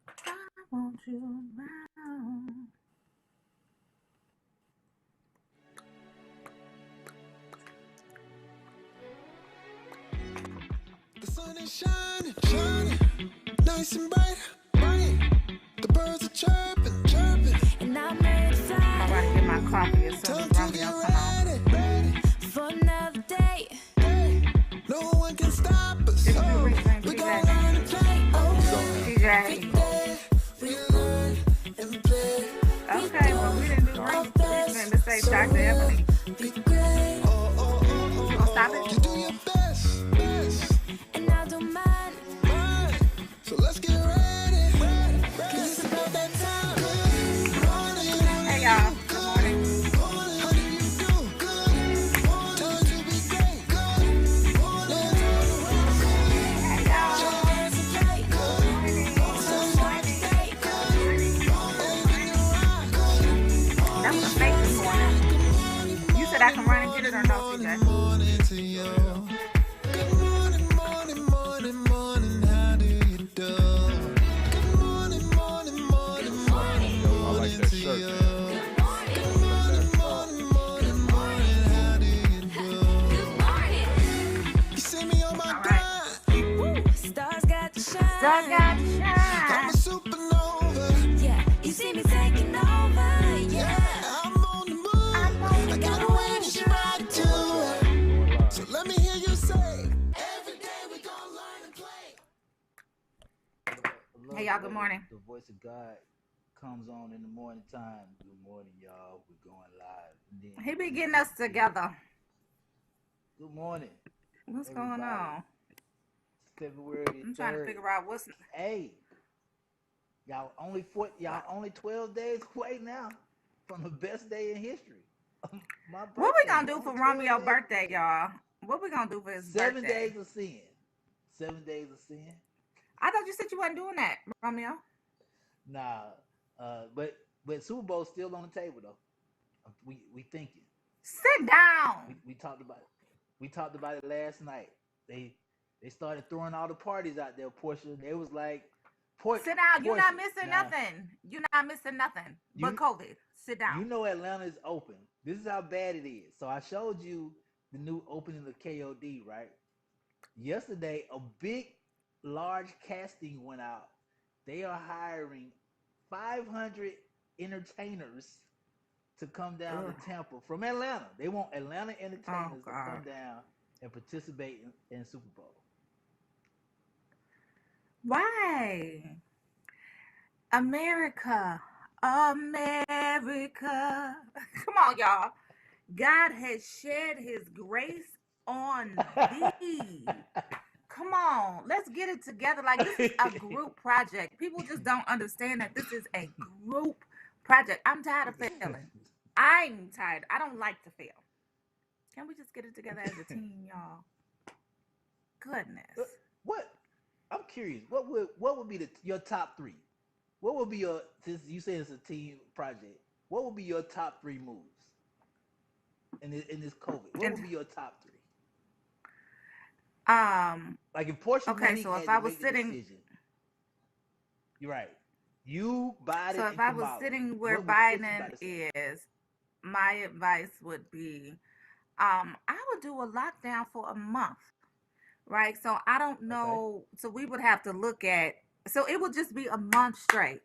I want you around. The sun is shining, shining, nice and bright, bright. The birds are chirping, chirping, and I'm ready to I'm about to get my coffee as soon time as to get Romeo come on. ready, ready for another day. Hey, no one can stop us. Did you ring We gon' TJ? learn to play. Oh, every TJ. day we learn and play. We Okay, do well we didn't do our ring. We best, finna to say so Dr. we'll Ebony. be great. You gonna stop it? You do your best, best, and I don't mind, mind. So let's get ready, ready, cause it's about that time. Good morning, Hey morning, y'all. you. Good Good morning. morning, how do you do? Good morning, time to be great. Good morning, Hey y'all. your hands are great. Good Good morning. Good morning, morning. Good morning. Good and morning. you right. Good That was morning, a fake good morning. You said I can run and get it or morning, no, morning, TJ? morning to you. Good morning, morning, morning, morning, how do you do? Good morning, morning, morning, morning, morning to you. Good morning, morning, morning, morning, how do you do? Good morning. You see me on my All right. grind. Woo. Stars got to Sun got shine. to I'm a shine. supernova. Yeah, you see me taking over. Yeah, I'm on the I'm on move. the I got a way to move. shine too. So let me hear you say, every day we gonna learn and play. I Hey love the y'all. Good way morning. the voice of God comes on in the morning time. Good morning, y'all. We're going live. And then He be just getting us disappear. together. Good morning, What's going everybody. on? February I'm trying to 3rd. figure out what's. Hey, y'all only 12 days away now from the best day in history. My What we birthday. gonna You're do only for 12 Romeo days birthday, away. y'all? What we gonna do for his 7 days birthday? of sin. 7 days of sin. I thought you said you wasn't doing that, Romeo. Nah, but Super Bowl's still on the table though. We thinking. Sit down. We talked about it. We talked about it last night. They they started throwing all the parties out there. Portia, they was like, Sit down. You're not Portia. missing Now nothing. You're not missing nothing but you COVID. Sit you down. know Atlanta is open. This is how bad it is. So I showed you the new opening of KOD, right? Yesterday, a big, large casting went out. They are hiring 500 entertainers to come down to Ugh. Tampa from Atlanta. They want Atlanta Oh entertainers to God. come down and participate in Super Bowl. Why? America. America. Come on, y'all. God has shed his grace on thee. Come on, let's get it together. Like, this is a group project. People just don't understand that this is a group project. I'm tired of failing. I'm tired. I don't like to fail. Can we just get it together as a team, y'all? Goodness. what? I'm curious. What would be your top three? What would be your, since you say it's a team project? What would be your top three moves in this COVID? What And would be your top three? um, Like if Portia okay, Manique so if had I to was make the sitting decision, you're right. You, so Biden, if and I was Kamala. sitting where What you about Biden to say? is, my advice would be I would do a lockdown for a month, right? So I don't Okay. know. So we would have to look at. So it would just be a month straight.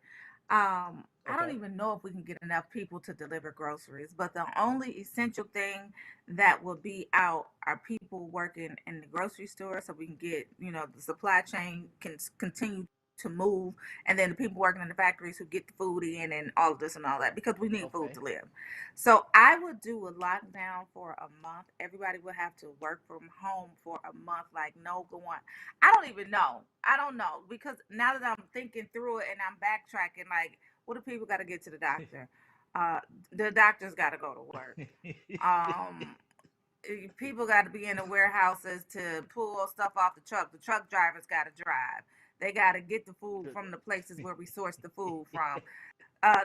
I don't Okay. even know if we can get enough people to deliver groceries, but the only essential thing that will be out are people working in the grocery store, so we can get, the supply chain can continue to move, and then the people working in the factories who get the food in and all of this and all that, because we need food Okay. to live. So I would do a lockdown for a month. Everybody would have to work from home for a month, like no going. I don't even know. I don't know, because now that I'm thinking through it and I'm backtracking, like, what do people got to get to the doctor? Uh, the doctor's got to go to work. Um, People got to be in the warehouses to pull stuff off the truck. The truck drivers got to drive. They got to get the food Truck from the drivers. places where we source the food from.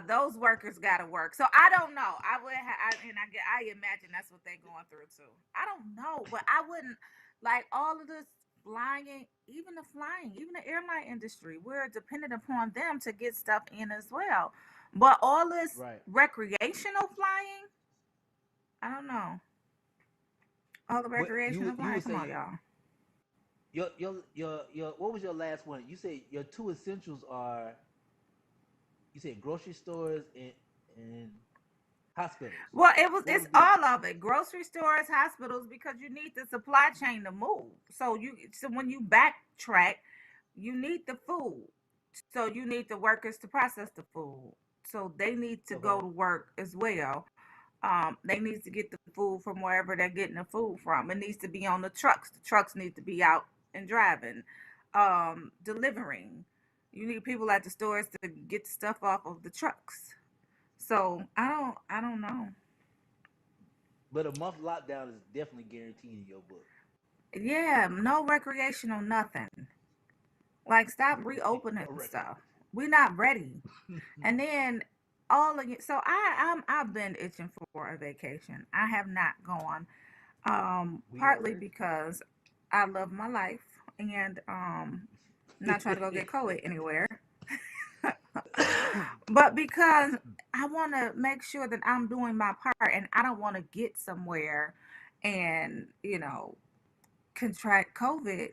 Those workers got to work. So I don't know. I imagine that's what they're going through too. I don't know, but I wouldn't like all of this. even the airline industry, we're dependent upon them to get stuff in as well. But all this Right. recreational flying, I don't know. All the What recreational you flying, would come on, say y'all. your what was your last one? You said your two essentials are, you said grocery stores and hospitals. Well, What it's would be? all of it. Grocery stores, hospitals, because you need the supply chain to move. So when you backtrack, you need the food. So you need the workers to process the food. So they need to go Okay. to work as well. They need to get the food from wherever they're getting the food from. It needs to be on the trucks. The trucks need to be out and driving, delivering. You need people at the stores to get the stuff off of the trucks. So I don't know. But a month lockdown is definitely guaranteed in your book. Yeah, no recreational nothing. Like stop No reopening record. stuff. We're not ready. And then all of it. So I've been itching for a vacation. I have not gone. We Partly heard. because I love my life and not trying to go get COVID anywhere. But because I want to make sure that I'm doing my part and I don't want to get somewhere and, contract COVID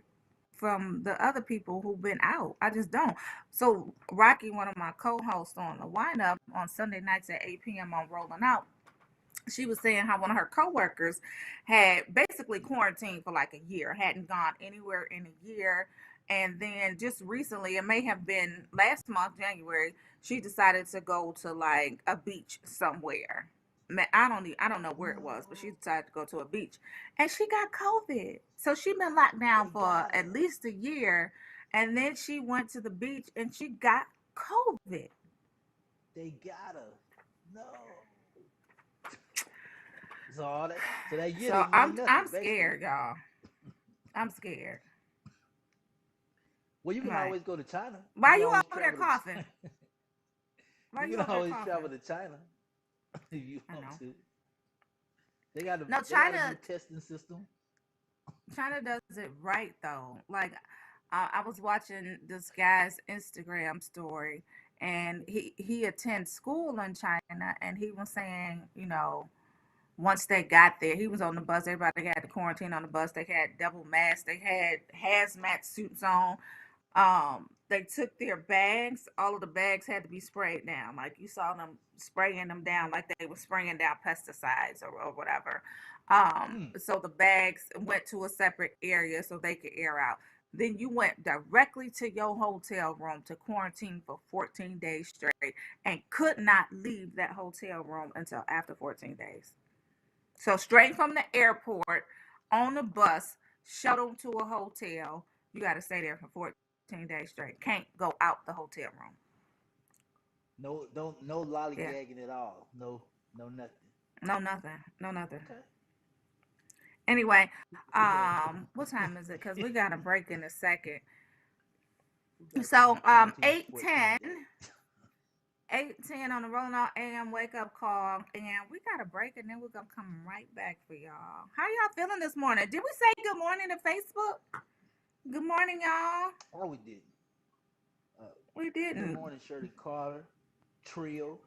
from the other people who've been out. I just don't. So Rocky, one of my co-hosts on the Wind Up on Sunday nights at 8 p.m. on Rolling Out, she was saying how one of her coworkers had basically quarantined for like a year, hadn't gone anywhere in a year. And then just recently, it may have been last month, January, she decided to go to like a beach somewhere. I don't know where it was, but she No, decided to go to a beach, and she got COVID. So she been locked down they for got at her. least a year, and then she went to the beach and she got COVID. They got her. No. So all that. So that year So didn't mean I'm nothing, basically. scared, y'all. I'm scared. Well, you can Right. always go to China. You Why can you always over there travel to. coughing? Why You you can over there always travel coughing? to China if you I want know. to. No, They got a new testing system. China does it right though. Like I was watching this guy's Instagram story, and he attends school in China, and he was saying, once they got there, he was on the bus. Everybody had to quarantine on the bus. They had double masks. They had hazmat suits on. They took their bags. All of the bags had to be sprayed down. Like you saw them spraying them down, like they were spraying down pesticides or whatever. Hmm. So the bags went to a separate area so they could air out. Then you went directly to your hotel room to quarantine for 14 days straight and could not leave that hotel room until after 14 days. So straight from the airport on the bus, shuttle to a hotel. You got to stay there for 14 days straight. Can't go out the hotel room. No, don't no Yeah. lollygagging at all. No, no nothing. No nothing. No nothing. Okay. Anyway, Yeah. what time is it? Because we got a break in a second. Who got So time to quarantine for 14 8:10, days? 8:10 on the Rolling Out AM wake up call, and we got a break, and then we're gonna come right back for y'all. How y'all feeling this morning? Did we say good morning to Facebook? Good morning, y'all. Oh, we did. Uh, We Good didn't. morning, Shirley Carter, Trio,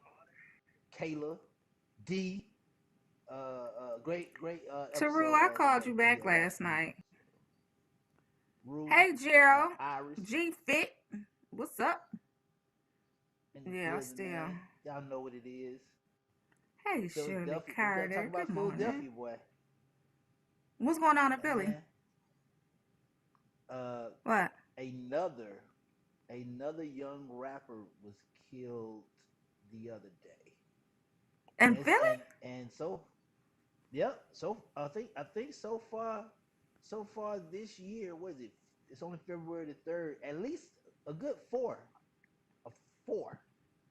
Kayla, D. Great Taru, episode I last called night. you Yeah, back last last night. night. Rue, Hey, Gerald. Iris G Fit. What's up? in the Yeah, building, still. man. Y'all know what it is. Hey, Shirley Philadelphia. We gotta talk Carter. Good about morning. Philadelphia, boy. What's going on in Philly? Man, uh, What? another another young rapper was killed the other day, In and it's, Philly? and so yep. So I think so far this year, what is it? It's only February the 3rd. At least a good a four.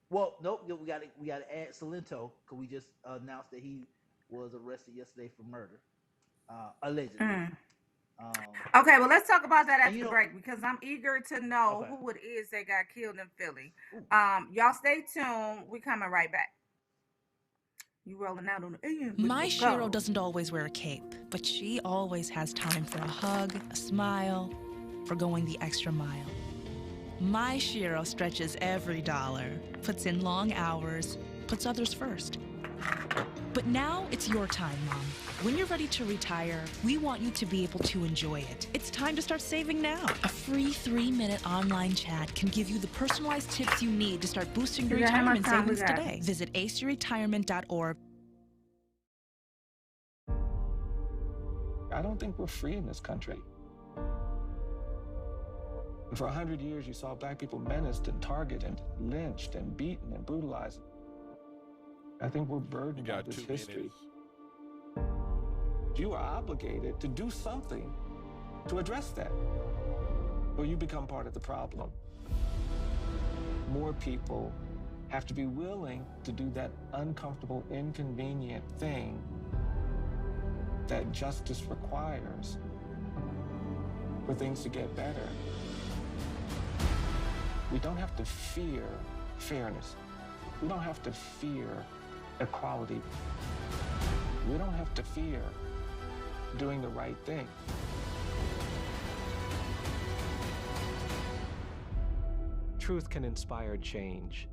Well, nope. We got to add Salento because we just announced that he was arrested yesterday for murder, allegedly. Mm. Um, Okay, well, let's talk about that and after the break because I'm eager to know okay. who it is that got killed in Philly. Ooh, Y'all stay tuned. We coming right back. You rolling out on the AM with My the Shiro go. doesn't always wear a cape, but she always has time for a hug, a smile, for going the extra mile. My Shiro stretches every dollar, puts in long hours, puts others first. But now it's your time, Mom. When you're ready to retire, we want you to be able to enjoy it. It's time to start saving now. A free 3-minute online chat can give you the personalized tips you need to start boosting your retirement savings today. Visit aceyourretirement.org. I don't think we're free in this country. For 100 years, you saw Black people menaced and targeted and lynched and beaten and brutalized. I think we're burdened by this history. You are obligated to do something to address that, or you become part of the problem. More people have to be willing to do that uncomfortable, inconvenient thing that justice requires for things to get better. We don't have to fear fairness. We don't have to fear equality. We don't have to fear doing the right thing. Truth can inspire change.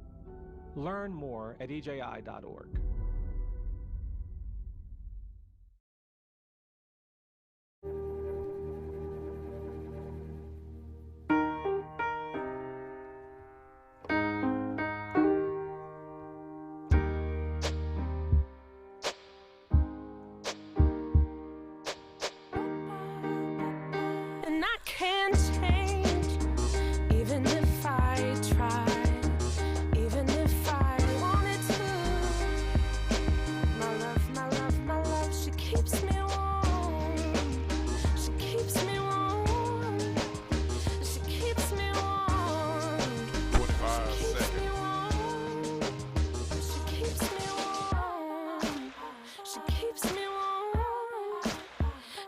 Learn more at eji.org.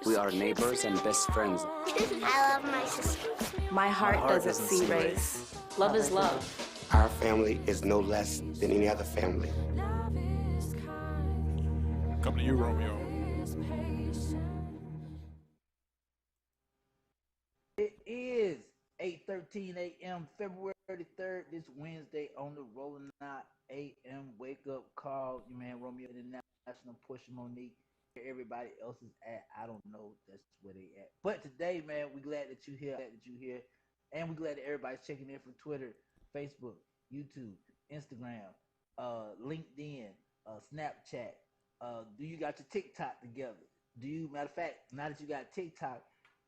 We are neighbors and best friends. I love my sister. My heart doesn't see race. Love is love. Our family is no less than any other family. Come to you, Romeo. It is 8:13 a.m. February 3rd, this Wednesday on the Rolling Out AM Wake Up Call. Your man Romeo International, Portia Monique. Where everybody else is at, I don't know. That's where they at. But today, man, we're glad that you're here. And we're glad that everybody's checking in from Twitter, Facebook, YouTube, Instagram, LinkedIn, Snapchat. Do you got your TikTok together? Matter of fact, now that you got TikTok,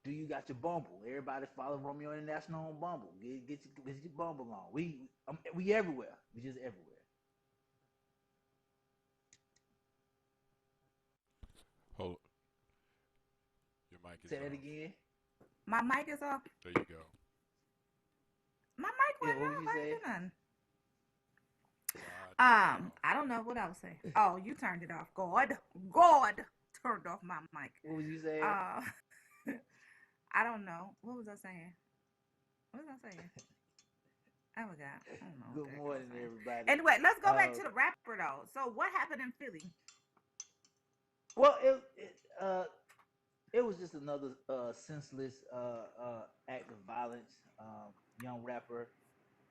do you got your Bumble? Everybody follow Romeo International on Bumble. Get your Bumble on. We everywhere. We just everywhere. Hold. Your mic is Say off. that again. My mic is off. There you go. My mic went what off. was you I saying? didn't do nothing. I don't know what I was saying. Oh, you turned it off. God turned off my mic. What was you saying? I don't know. What was I saying? I forgot. I don't know. Good morning, everybody. Anyway, let's go back to the rapper though. So what happened in Philly? Well, it was just another senseless act of violence. Young rapper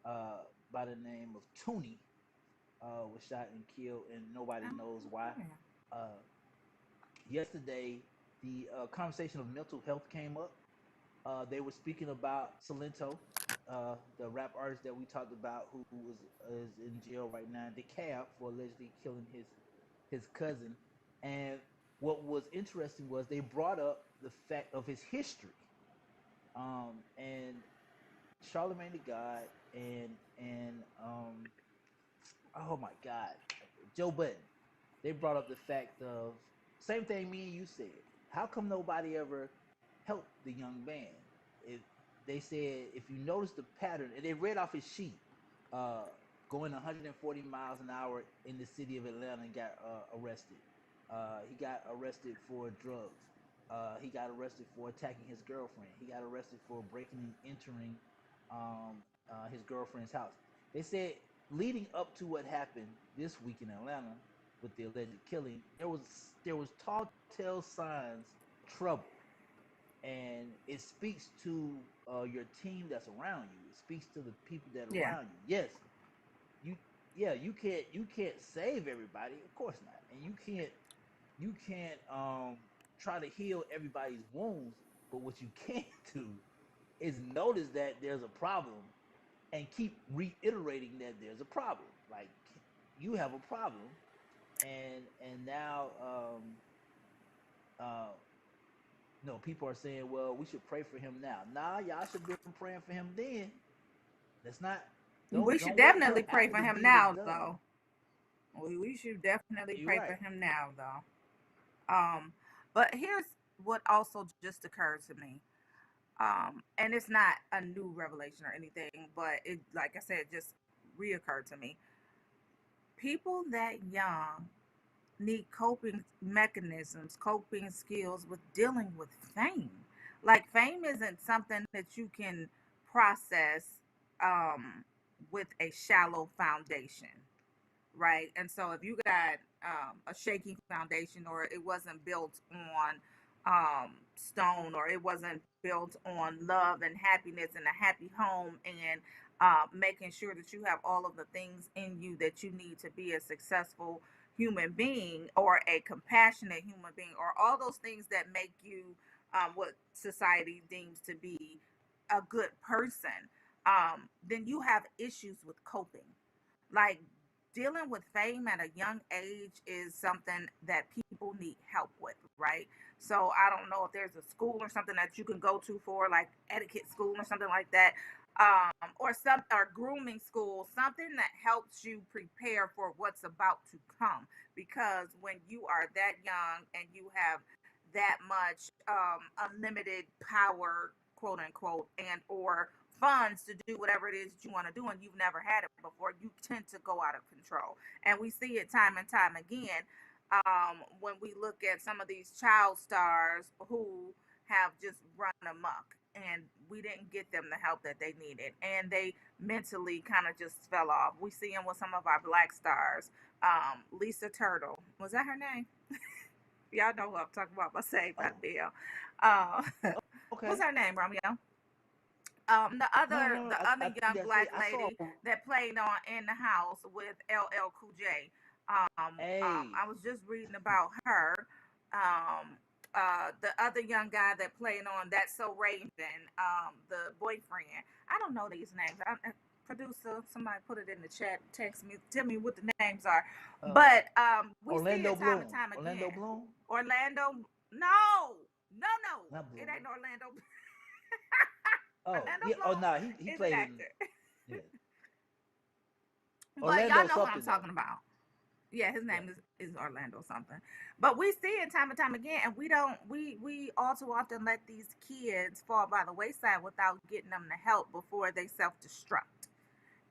by the name of Toonie was shot and killed, and nobody knows why. Yesterday, the conversation of mental health came up. They were speaking about Salento, the rap artist that we talked about, who is in jail right now in DeKalb for allegedly killing his cousin. And what was interesting was they brought up the fact of his history, and Charlemagne the God and oh my God, Joe Budden. They brought up the fact of same thing me and you said. How come nobody ever helped the young man? They said if you notice the pattern, and they read off his sheet, going 140 miles an hour in the city of Atlanta and got arrested. He got arrested for drugs. He got arrested for attacking his girlfriend. He got arrested for breaking and entering his girlfriend's house. They said leading up to what happened this week in Atlanta with the alleged killing, there was telltale signs of trouble. and it speaks to your team that's around you. It speaks to the people that are Yeah. around you. Yes, you yeah, you can't save everybody, of course not, and you can't try to heal everybody's wounds. But what you can do is notice that there's a problem and keep reiterating that there's a problem. Like, you have a problem, and now uh, people are saying, well, we should pray for him now. Nah, y'all should have been praying for him then. Let's not We should don't wait till definitely pray after for the him deed is now, done. though. We should definitely You're pray for right. him now, though. But here's what also just occurred to me. And it's not a new revelation or anything, but it, like I said, just reoccurred to me. People that young need coping mechanisms, coping skills with dealing with fame. Like, fame isn't something that you can process um, with a shallow foundation, right? And so if you got a shaky foundation, or it wasn't built on stone, or it wasn't built on love and happiness and a happy home, and making sure that you have all of the things in you that you need to be a successful human being, or a compassionate human being, or all those things that make you what society deems to be a good person, then you have issues with coping. Like, dealing with fame at a young age is something that people need help with, right? So I don't know if there's a school or something that you can go to for, like, etiquette school or something like that, or grooming school, something that helps you prepare for what's about to come. Because when you are that young and you have that much unlimited power, quote unquote, and or funds to do whatever it is that you want to do, and you've never had it before, you tend to go out of control. And we see it time and time again, when we look at some of these child stars who have just run amok, and we didn't get them the help that they needed, and they mentally kind of just fell off. We see them with some of our black stars. Lisa Turtle, was that her name? Y'all know who I'm talking about by Saved by Oh, the Bell. Uh, okay. what's her name, Romeo? The No, other no, no. the I other think young that's it. black I saw. lady that played on In the House with LL Cool J. Hey, I was just reading about her. Um, the other young guy that played on That's So Raven, the boyfriend. I don't know these names. Producer, somebody put it in the chat. Text me, tell me what the names are. uh, But we see Orlando it time and Bloom. time Orlando again. Bloom. Orlando, no, no, no, Not it Bloom. ain't Orlando. Oh, Orlando yeah. Oh, Bloom nah. He is an played in. actor. Yeah. But y'all Orlando know what I'm something though. talking about. Yeah, his Yeah. name is Orlando something. But we see it time and time again, and we don't we all too often let these kids fall by the wayside without getting them the help before they self-destruct.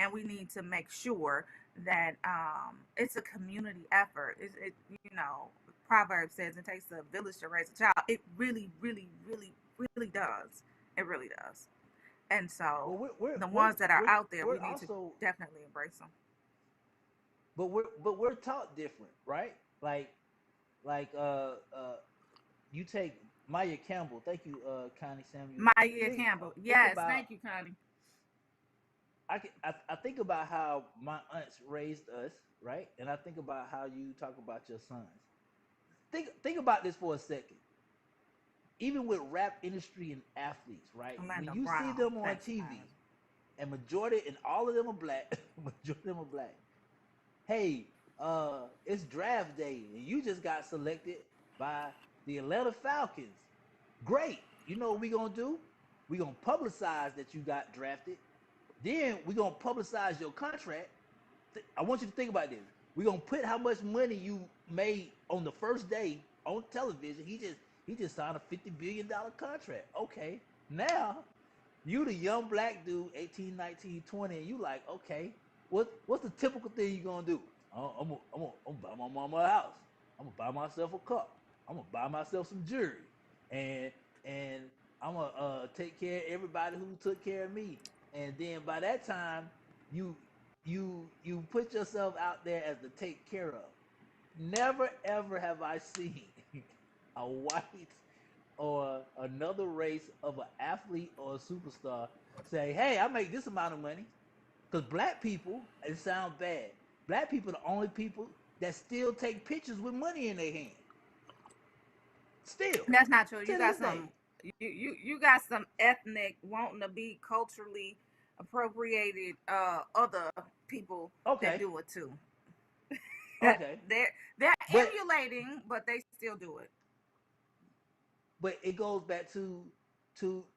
And we need to make sure that it's a community effort. It you know, Proverb says it takes a village to raise a child. It really, really, really, really does. It really does. And so Well, we're the we're ones that are we're out there, we we're need to also, definitely embrace them. but we're taught different, right? Like you take Maya Campbell. Thank you, Connie Samuel. Maya Think Campbell. think Yes, about thank you, Connie. I think about how my aunts raised us, right? And I think about how you talk about your sons. Think about this for a second. Even with rap industry and athletes, right? When Orlando you see Brown. them on Thanks, TV, Connie. and majority and all of them are black, majority of them are black. Hey, it's draft day, and you just got selected by the Atlanta Falcons. Great. You know what we gonna do? We gonna publicize that you got drafted. Then we gonna publicize your contract. I want you to think about this. We're gonna put how much money you made on the first day on television. He just signed a $50 billion contract. Okay. Now you the young black dude, 18, 19, 20, and you like, okay, what's the typical thing you gonna do? I'm gonna buy my mama a house. I'm gonna buy myself a car. I'm gonna buy myself some jewelry. And and I'm gonna take care of everybody who took care of me. And then by that time, you you put yourself out there as to take care of. Never ever have I seen a white or another race of an athlete or a superstar say, "Hey, I make this amount of money." Because black people, it sounds bad. Black people are the only people that still take pictures with money in their hand. Still, That's not true. You to got this day. some you got some ethnic wanting to be culturally appropriated other people that Okay, do it too. okay, They're but emulating, but they still do it. it goes back to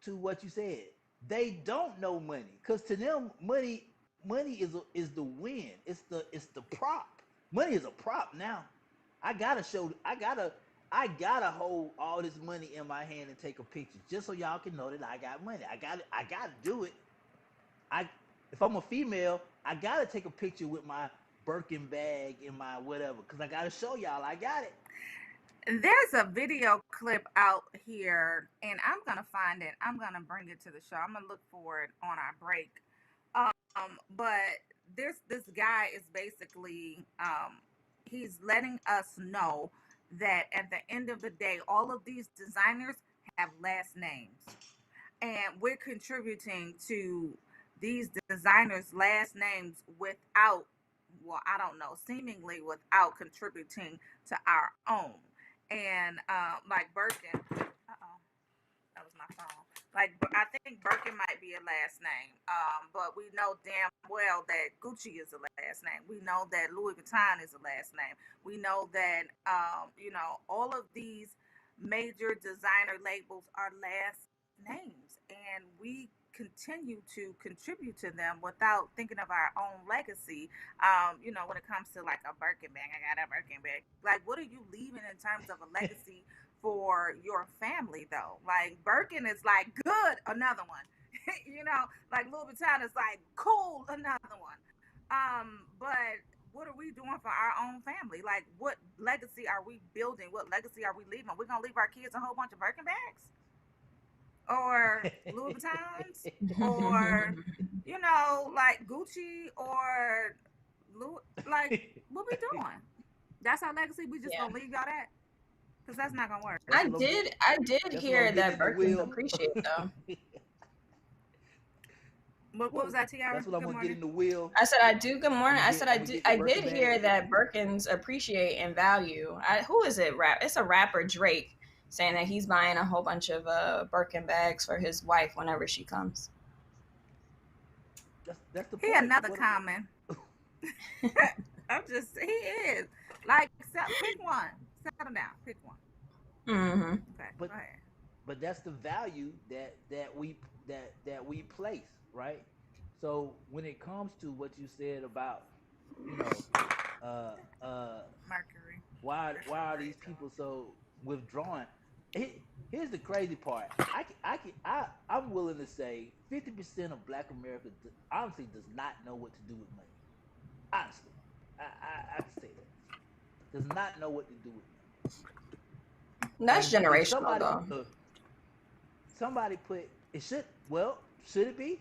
what you said. They don't know money because to them, money is the win. It's the prop. Money is a prop now. I gotta show. I gotta hold all this money in my hand and take a picture just so y'all can know that I got money. I gotta do it. I if I'm a female, I gotta take a picture with my Birkin bag and my whatever because I gotta show y'all I got it. There's a video clip out here, and I'm gonna find it. I'm gonna bring it to the show. I'm gonna look for it on our break. But this guy is basically he's letting us know that at the end of the day, all of these designers have last names, and we're contributing to these designers' last names without, well, I don't know, seemingly without contributing to our own. And like Birkin, that was my phone. Like I think Birkin might be a last name, but we know damn well that Gucci is a last name. We know that Louis Vuitton is a last name. We know that all of these major designer labels are last names, and we continue to contribute to them without thinking of our own legacy. When it comes to like a Birkin bag, I got a Birkin bag. Like, what are you leaving in terms of a legacy for your family though? Like Birkin is like good, another one. Like Louis Vuitton is like cool, another one. But what are we doing for our own family? Like what legacy are we building? What legacy are we leaving? We're gonna leave our kids a whole bunch of Birkin bags? Or Louis Vuittons? Or like Gucci or Louis, like what we doing? That's our legacy. We just gonna leave y'all that? Because that's not gonna work. That's I what I'm did getting. I did That's what I'm hear getting that in the Birkins wheel. appreciate though. What was that, Tiara? That's what I'm Good gonna get morning. in the wheel. I said I do. Good morning. I said I'm gonna get the I Birkin did hear bags. that Birkins appreciate and value. Who is it? It's a rapper, Drake, saying that he's buying a whole bunch of Birkin bags for his wife whenever she comes. That's the He point. another common. He is like pick one. Settle down. Pick one. Mm-hmm. Okay, But go ahead. but that's the value that we place, right? So when it comes to what you said about, you know, uh Mercury. why are these Retrograde, people so withdrawn? Here's the crazy part. I'm willing to say 50% of Black America honestly does not know what to do with money. Honestly, I can say that does not know what to do with money. That's And if generational though. somebody put it should it be?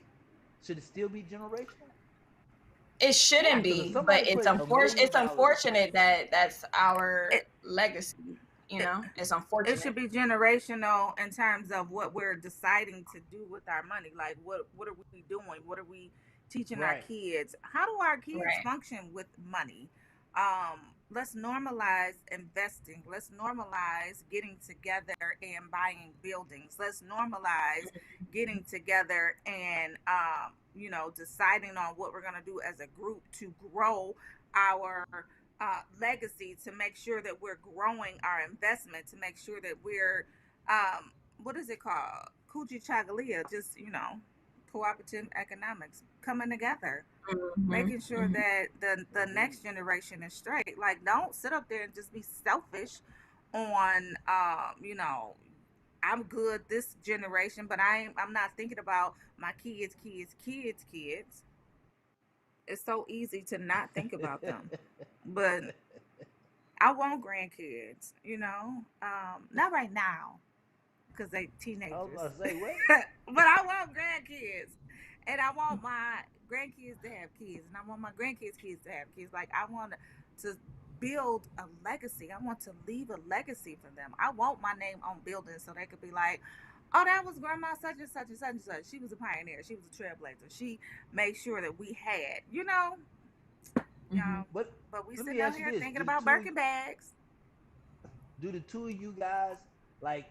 Should it still be generational? It Yeah, shouldn't because if be, somebody but it's put $1 million, unfortunate that that's our it, legacy. it It's it unfortunate. should be generational in terms of what we're deciding to do with our money. Like what are we doing? What are we teaching our right? kids? How do our kids Right. function with money? Let's normalize investing. Let's normalize getting together and buying buildings. Let's normalize getting together and deciding on what we're going to do as a group to grow our legacy, to make sure that we're growing our investment, to make sure that we're what is it called? Kuji Chagalia, just cooperative economics, coming together, Mm-hmm. making sure Mm-hmm. that the next generation is straight. Like, don't sit up there and just be selfish on I'm good this generation, but I'm not thinking about my kids. It's so easy to not think about them. But I want grandkids, not right now because they I was teenagers. gonna say what? But I want grandkids, and I want my grandkids to have kids, and I want my grandkids' kids to have kids. Like I want to build a legacy. I want to leave a legacy for them. I want my name on buildings so they could be like, oh, that was grandma such and such and such and such. She was a pioneer. She was a trailblazer. She made sure that we had, But but we let sitting me out ask you here this: thinking about Birkin bags. do the two of you guys like?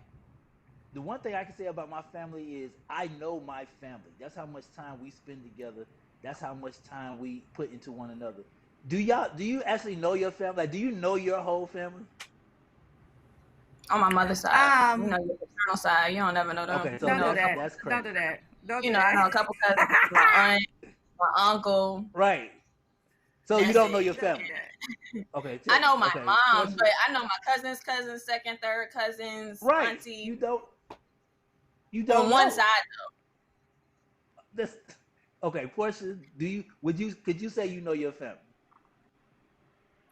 The one thing I can say about my family is I know my family. That's how much time we spend together. That's how much time we put into one another. Do you actually know your family? Like, do you know your whole family? On my mother's side, your Um, paternal side, you don't never know them. Okay, You so don't know do a that's couple. that. that's Don't crazy. do that. Don't You do know, I that. know a couple cousins, my aunt, my uncle. Right. So you That's don't know your it. Don't do family. that. Okay. I know my Okay. mom's, Portia. but I know my cousins, second, third cousins, Right. auntie. You On don't one know. side, That's okay. Portia, could you say you know your family?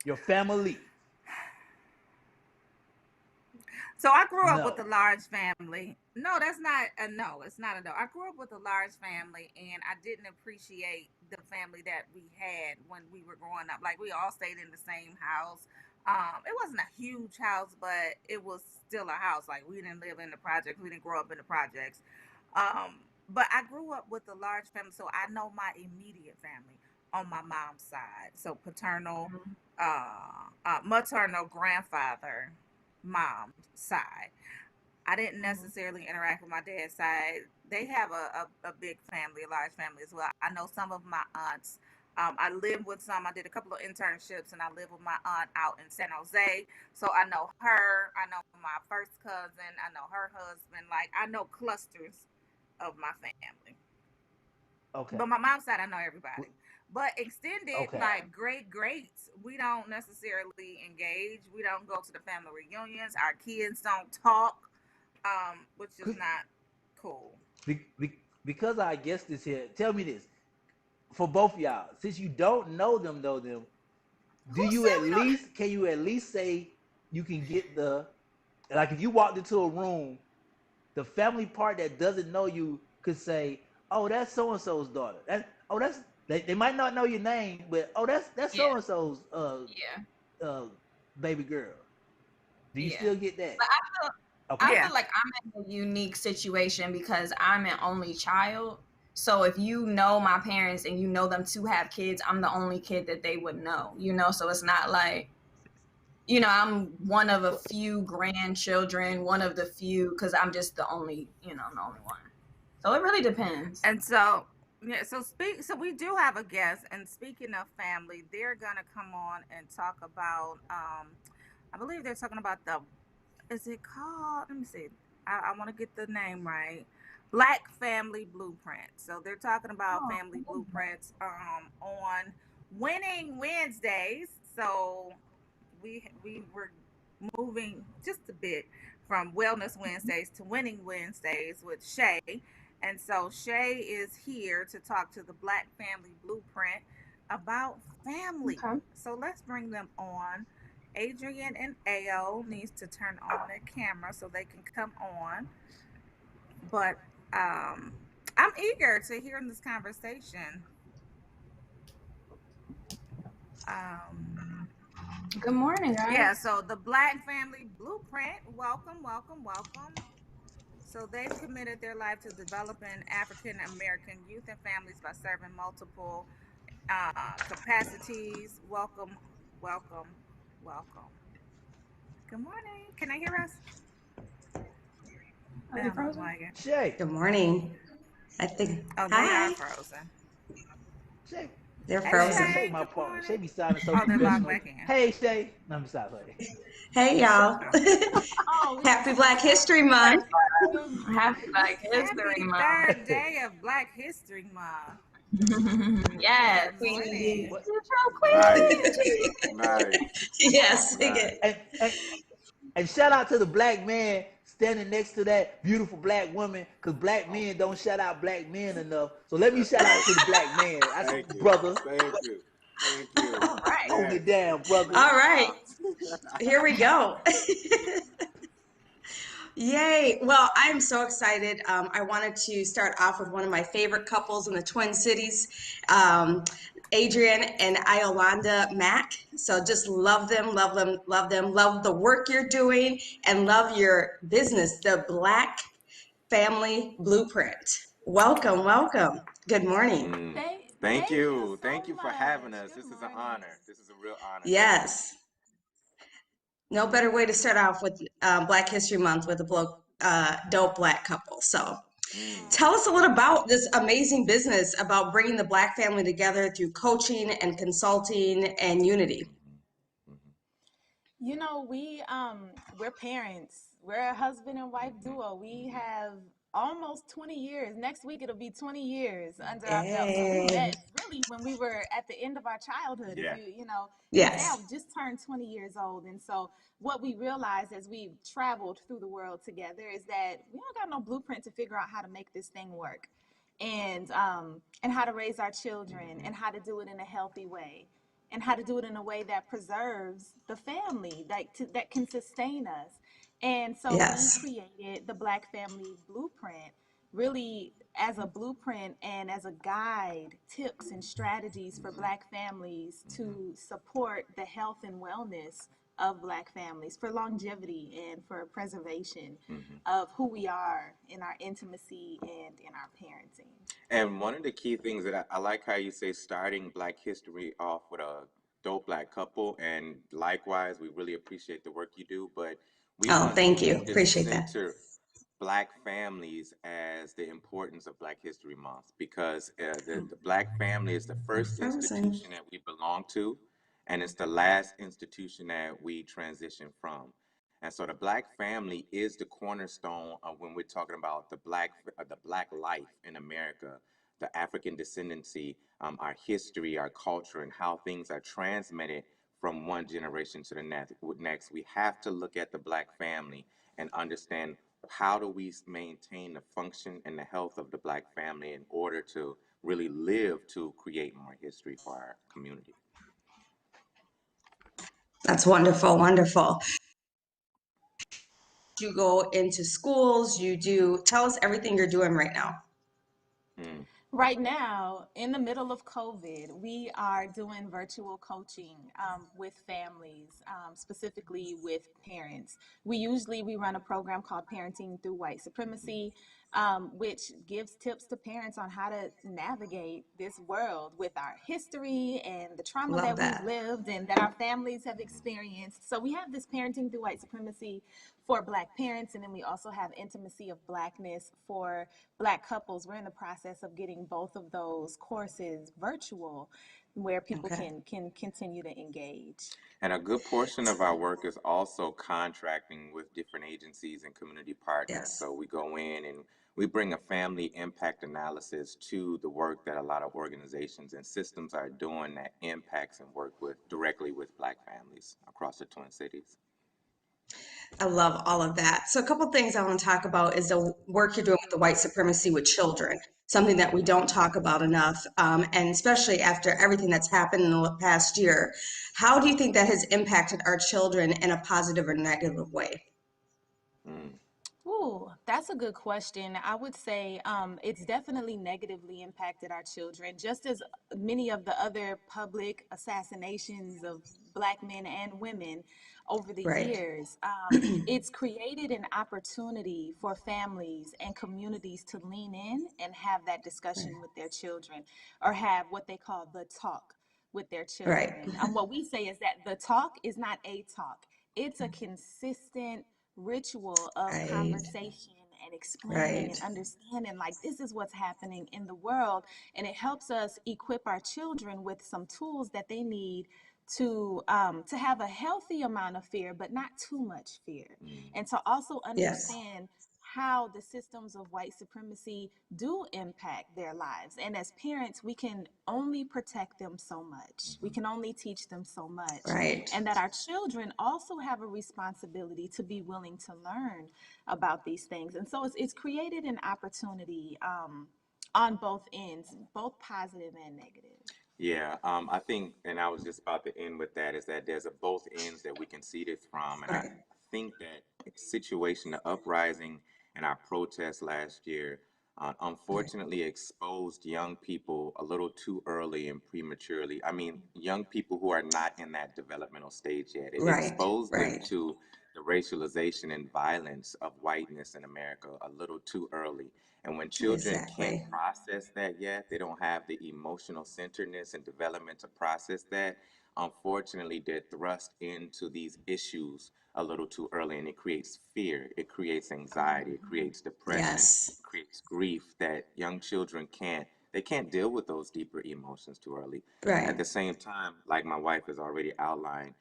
Your family. So I grew up with No. a large family. No, that's not a no. It's not a no. I grew up with a large family, and I didn't appreciate the family that we had when we were growing up. Like we all stayed in the same house. It wasn't a huge house, but it was still a house. Like we didn't live in the projects. We didn't grow up in the projects. But I grew up with a large family, so I know my immediate family on my mom's side. So paternal, maternal grandfather, mom's side. I didn't necessarily interact with my dad's side. They have a big family, a large family as well. I know some of my aunts. I lived with some. I did a couple of internships, and I lived with my aunt out in San Jose. So I know her. I know my first cousin. I know her husband. Like I know clusters of my family. Okay. But my mom's side, I know everybody. But extended, Okay. like great greats, we don't necessarily engage. We don't go to the family reunions. Our kids don't talk, which is not cool. Because I guess this here. Tell me this for both of y'all. Since you don't know them, Who said we don't? can you at least say you can get the like if you walked into a room, the family part that doesn't know you could say, "Oh, that's so and so's daughter." They might not know your name, but oh, that's yeah, so and so's yeah, uh baby girl. Do you yeah. still get that? But Okay. I Yeah. feel like I'm in a unique situation because I'm an only child. So if you know my parents and you know them to have kids, I'm the only kid that they would know. So it's not like, I'm one of a few grandchildren, one of the few, because I'm just the only one. So it really depends. And so, yeah, so we do have a guest, and speaking of family, they're gonna come on and talk about I believe they're talking about the is it called? Let me see. I want to get the name right. Black Family Blueprint. So they're talking about family blueprints on Winning Wednesdays. So we were moving just a bit from Wellness Wednesdays to Winning Wednesdays with Shay. And so Shay is here to talk to the Black Family Blueprint about family. Okay. So let's bring them on. Adrian and Ao needs to turn on their camera so they can come on. But I'm eager to hear this conversation. Um, Good morning, yeah, guys. so the Black Family Blueprint, welcome, welcome, welcome. So they've committed their life to developing African American youth and families by serving multiple capacities. Welcome, welcome, welcome. Good morning. Can I hear us? Are They they don't look frozen? like it. Shay. Good morning. I think. Oh, they are Hi. frozen. Shay. They're Hey, frozen. Shay, Shay. my Good partner. Shay morning. be sounding so Oh, they're logged professional. back in. Hey Shay. No, I'm sorry. Hey, y'all. Oh. Oh, Happy Black History Month. happy Black History Happy Month. third day of Black History Month. Yes, Good Queenie. morning. Nice, nice. Yes, sing Nice. it. And shout out to the black man standing next to that beautiful black woman, because black men don't shout out black men enough. So let me That's shout out right. to the black man. Thank you. Brother. Thank you. Thank you. All right. Hold Yes. it down, brother. All right. Here we go. Yay. Well, I'm so excited. I wanted to start off with one of my favorite couples in the Twin Cities. Adrian and Iolanda Mack. So just love them, love them, love them, love the work you're doing, and love your business, the Black Family Blueprint. Welcome, welcome. Good morning. Thank you. Thank you for having us. This is an honor. This is a real honor. Yes. No better way to start off with Black History Month with a dope Black couple. So tell us a little about this amazing business about bringing the Black family together through coaching and consulting and unity. You know, we're parents. We're a husband and wife duo. We have almost 20 years. Next week it'll be 20 years under our belt. So we met really when we were at the end of our childhood. Yeah. If you know, Yes. say I just turned 20 years old. And so what we realized as we traveled through the world together is that we don't got no blueprint to figure out how to make this thing work. And how to raise our children and how to do it in a healthy way and how to do it in a way that preserves the family, that can sustain us. And so Yes. we created the Black Family Blueprint really as a blueprint and as a guide, tips and strategies for Black families to support the health and wellness of Black families, for longevity and for preservation of who we are in our intimacy and in our parenting. And one of the key things that I like how you say starting Black History off with a dope Black couple, and likewise, we really appreciate the work you do, but we Oh, want thank you. to Appreciate that. center Black families as the importance of Black History Month because the Black family is the first Frozen. institution that we belong to, and it's the last institution that we transition from. And so the Black family is the cornerstone of when we're talking about the Black life in America, the African descendancy, our history, our culture, and how things are transmitted from one generation to the next. We have to look at the Black family and understand how do we maintain the function and the health of the Black family in order to really live to create more history for our community. That's wonderful, wonderful. You go into schools, tell us everything you're doing right now. Right now, in the middle of COVID, we are doing virtual coaching with families, specifically with parents. We run a program called Parenting Through White Supremacy, which gives tips to parents on how to navigate this world with our history and the trauma Love that we've that. lived and that our families have experienced. So we have this Parenting Through White Supremacy for Black parents, and then we also have Intimacy of Blackness for Black couples. We're in the process of getting both of those courses virtual where people can continue to engage. And a good portion of our work is also contracting with different agencies and community partners. Yes. So we go in and we bring a family impact analysis to the work that a lot of organizations and systems are doing that impacts and work directly with Black families across the Twin Cities. I love all of that. So a couple things I want to talk about is the work you're doing with the white supremacy with children, something that we don't talk about enough, and especially after everything that's happened in the past year. How do you think that has impacted our children in a positive or negative way? Ooh, that's a good question. I would say it's definitely negatively impacted our children, just as many of the other public assassinations of Black men and women over the Right. years. It's created an opportunity for families and communities to lean in and have that discussion with their children, or have what they call the talk with their children. Right. What we say is that the talk is not a talk, it's a consistent ritual of Right. conversation and explaining Right. and understanding, like, this is what's happening in the world, and it helps us equip our children with some tools that they need to have a healthy amount of fear, but not too much fear, and to also Yes. understand how the systems of white supremacy do impact their lives. And as parents, we can only protect them so much. We can only teach them so much. Right. And that our children also have a responsibility to be willing to learn about these things. And so it's created an opportunity on both ends, both positive and negative. Yeah, I think, and I was just about to end with that, is that there's a both ends that we can see this from. And I think that situation, the uprising and our protests last year, unfortunately exposed young people a little too early and prematurely. I mean, young people who are not in that developmental stage yet. It Right, exposed them right, to the racialization and violence of whiteness in America a little too early. And when children can't exactly. process that yet, they don't have the emotional centeredness and development to process that. Unfortunately, they're thrust into these issues a little too early, and it creates fear, it creates anxiety, it creates depression, Yes, creates grief that young children can't deal with those deeper emotions too early. At right, the same time, like my wife has already outlined,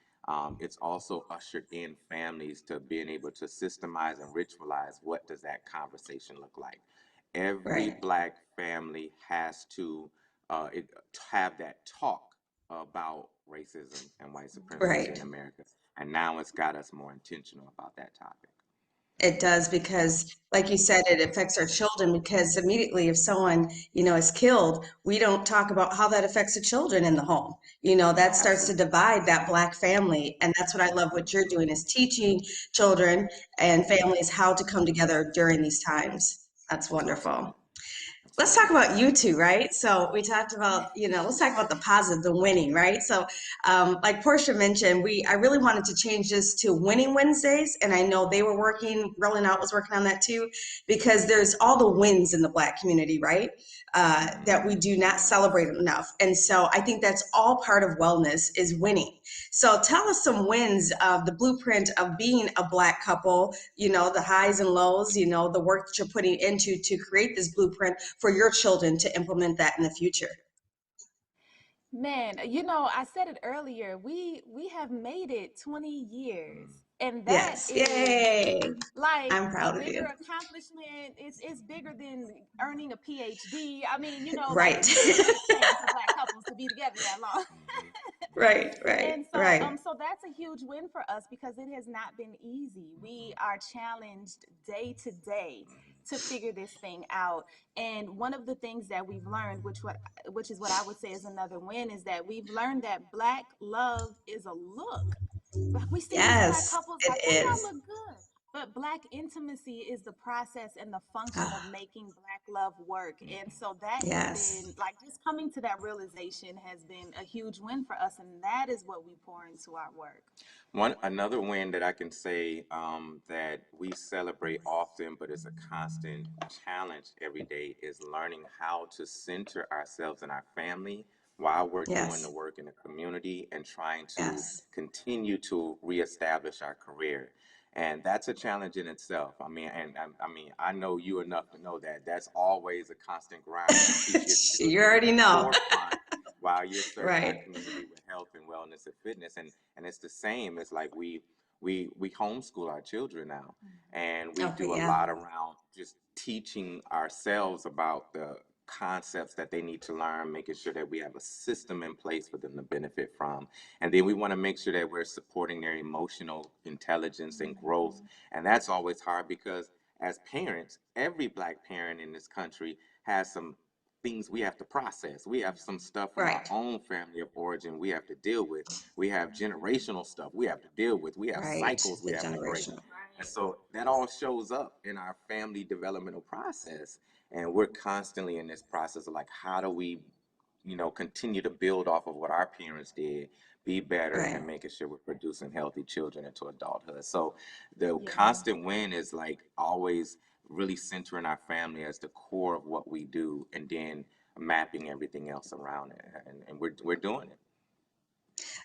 it's also ushered in families to being able to systemize and ritualize what does that conversation look like. Every right, black family has to have that talk about racism and white supremacy in right. America. And now it's got us more intentional about that topic. It does because, like you said, it affects our children because immediately if someone, is killed, we don't talk about how that affects the children in the home. That starts to Absolutely. divide that Black family. And that's what I love what you're doing is teaching children and families how to come together during these times. That's Absolutely. wonderful. Let's talk Absolutely. about you two, right? So we talked about, let's talk about the positive, the winning, right? So, like Portia mentioned, I really wanted to change this to Winning Wednesdays, and I know they were working, Rolling Out was working on that too, because there's all the wins in the Black community, right? That we do not celebrate enough, and so I think that's all part of wellness is winning. So tell us some wins of the blueprint of being a Black couple, the highs and lows, the work that you're putting into to create this blueprint for your children to implement that in the future. Man, I said it earlier. We have made it 20 years. And that Yes. is Yay. like I'm a proud of bigger you. accomplishment. It's bigger than earning a PhD. I mean, like Right. this is a big thing for Black couples to be together that long. Right, right, And so, right. that's a huge win for us because it has not been easy. We are challenged day to day to figure this thing out. And one of the things that we've learned, which is what I would say is another win, is that we've learned that Black love is a look. Like we see these Black Yes, couples it like, oh, is. y'all look good. But Black intimacy is the process and the function of Ah, making Black love work. And so that has yes. been like just coming to that realization has been a huge win for us. And that is what we pour into our work. One another win that I can say that we celebrate often, but it's a constant challenge every day, is learning how to center ourselves in our family while we're doing the Yes, work in the community and trying to yes. continue to reestablish our career. And that's a challenge in itself. I mean, I know you enough to know that that's always a constant grind to keep your You children in already the know. forefront while you're serving our Right. community with health and wellness and fitness. And it's the same. It's like we homeschool our children now, and we Okay, do a yeah. lot around just teaching ourselves about the concepts that they need to learn, making sure that we have a system in place for them to benefit from. And then we want to make sure that we're supporting their emotional intelligence and growth. And that's always hard because as parents, every Black parent in this country has some things we have to process. We have some stuff from our Right, own family of origin we have to deal with. We have generational stuff we have to deal with. We have right. cycles we The have to break. generational. And so that all shows up in our family developmental process. And we're constantly in this process of like, how do we, continue to build off of what our parents did, be better, Right. and making sure we're producing healthy children into adulthood. So the Yeah. constant win is like always really centering our family as the core of what we do, and then mapping everything else around it. And we're doing it.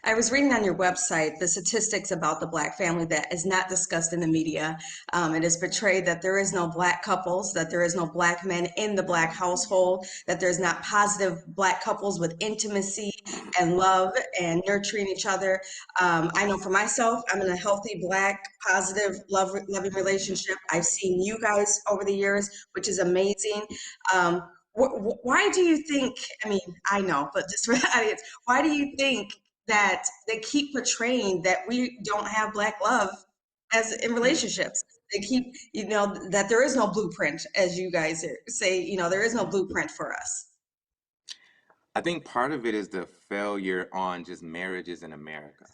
I was reading on your website the statistics about the Black family that is not discussed in the media. It is portrayed that there is no Black couples, that there is no Black men in the Black household, that there's not positive Black couples with intimacy and love and nurturing each other. I know for myself, I'm in a healthy Black, positive, loving relationship. I've seen you guys over the years, which is amazing. Um, why do you think, I mean, I know, but just for the audience, why do you think that they keep portraying that we don't have Black love as in relationships? They keep, that there is no blueprint, as you guys say, there is no blueprint for us. I think part of it is the failure on just marriages in America.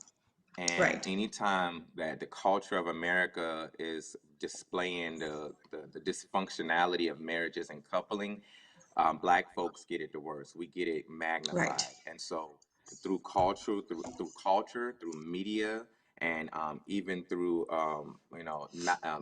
And Right. anytime that the culture of America is displaying the dysfunctionality of marriages and coupling, Black folks get it the worst. We get it Right. magnified. And so through culture, through media, and even through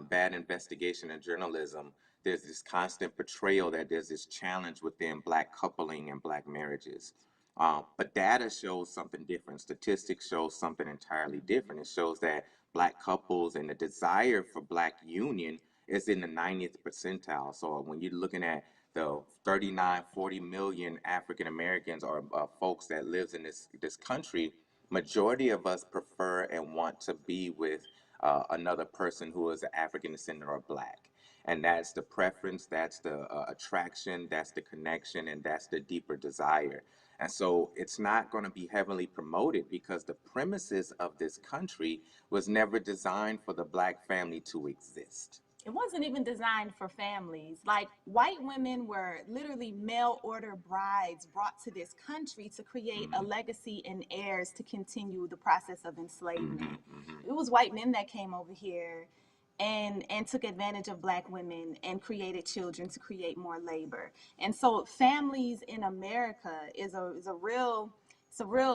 bad investigation and journalism, there's this constant portrayal that there's this challenge within Black coupling and Black marriages. But data shows something different. Statistics show something entirely different. It shows that Black couples and the desire for Black union is in the 90th percentile. So when you're looking at the 39, 40 million African Americans or folks that lives in this country, majority of us prefer and want to be with another person who is an African descendant or Black. And that's the preference, that's the attraction, that's the connection, and that's the deeper desire. And so it's not going to be heavily promoted because the premises of this country was never designed for the Black family to exist. It wasn't even designed for families. Like, white women were literally mail order brides brought to this country to create a legacy and heirs to continue the process of enslavement. It was white men that came over here and took advantage of Black women and created children to create more labor. And so families in America is a real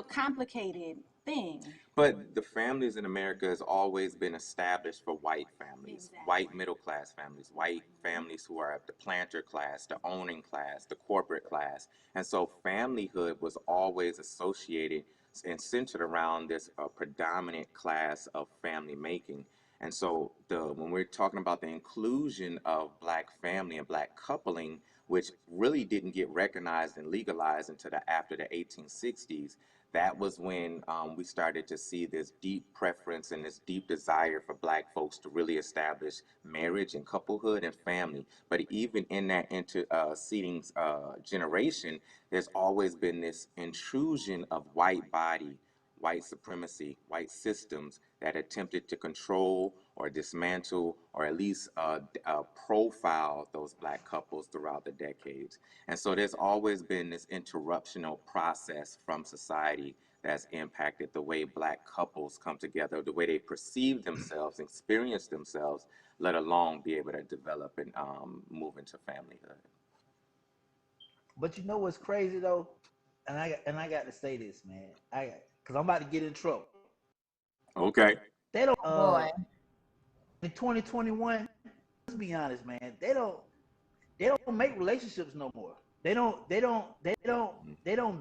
complicated thing. But the families in America has always been established for white families, Exactly. white middle class families, white families who are the planter class, the owning class, the corporate class. And so familyhood was always associated and centered around this predominant class of family making. And so when we're talking about the inclusion of Black family and Black coupling, which really didn't get recognized and legalized until after the 1860s, that was when we started to see this deep preference and this deep desire for Black folks to really establish marriage and couplehood and family. But even in that interceding generation, there's always been this intrusion of white body, white supremacy, white systems that attempted to control or dismantle or at least profile those Black couples throughout the decades. And so there's always been this interruptional process from society that's impacted the way Black couples come together, the way they perceive themselves, experience themselves, let alone be able to develop and move into familyhood. But you know what's crazy though, and I got to say this, man, because I'm about to get in trouble. Okay. They don't. Boy. In 2021, let's be honest, man. They don't make relationships no more. They don't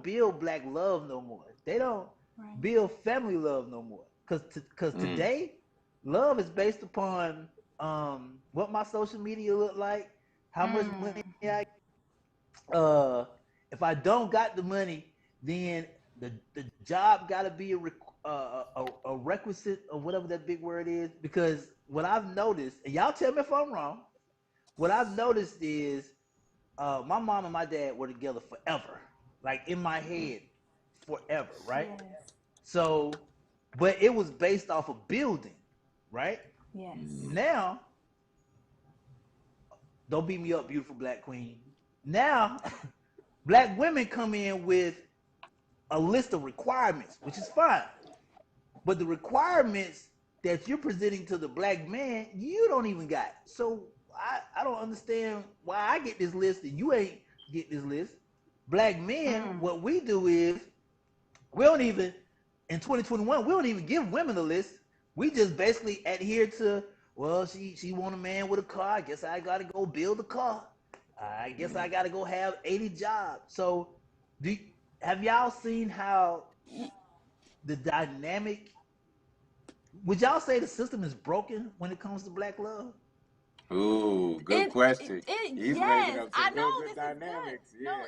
build Black love no more. They don't build family love no more. Cause today, love is based upon what my social media look like, how much money I. If I don't got the money, then the job got to be a requisite or whatever that big word is. Because what I've noticed, and y'all tell me if I'm wrong, what I've noticed is my mom and my dad were together forever, like in my head, forever, right? Yes. So, but it was based off of building, right? Yes. Now, don't beat me up, beautiful Black queen. Now, Black women come in with a list of requirements, which is fine. But the requirements that you're presenting to the Black man, you don't even got. So I don't understand why I get this list and you ain't get this list. Black men, what we do is we don't even, in 2021, we don't even give women a list. We just basically adhere to, well, she want a man with a car. I guess I got to go build a car. I guess I got to go have 80 jobs. So have y'all seen how the dynamic, would y'all say the system is broken when it comes to Black love? Ooh, good question. He's yes, making up I some know real good dynamics. Yeah. No,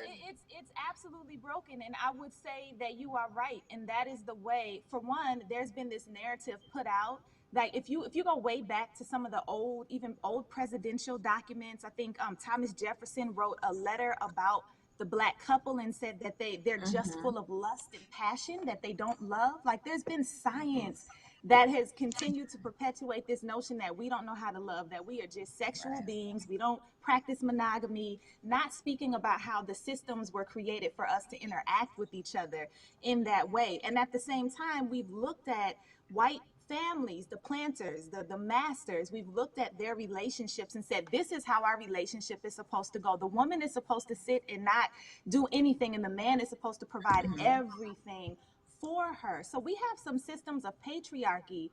it's absolutely broken, and I would say that you are right, and that is the way. For one, there's been this narrative put out that if you go way back to some of the old presidential documents, I think Thomas Jefferson wrote a letter about the Black couple and said that they're just full of lust and passion, that they don't love. Like, there's been science that has continued to perpetuate this notion that we don't know how to love, that we are just sexual beings, we don't practice monogamy, not speaking about how the systems were created for us to interact with each other in that way. And at the same time, we've looked at white families, the planters, the masters, we've looked at their relationships and said, this is how our relationship is supposed to go. The woman is supposed to sit and not do anything, and the man is supposed to provide everything for her. So we have some systems of patriarchy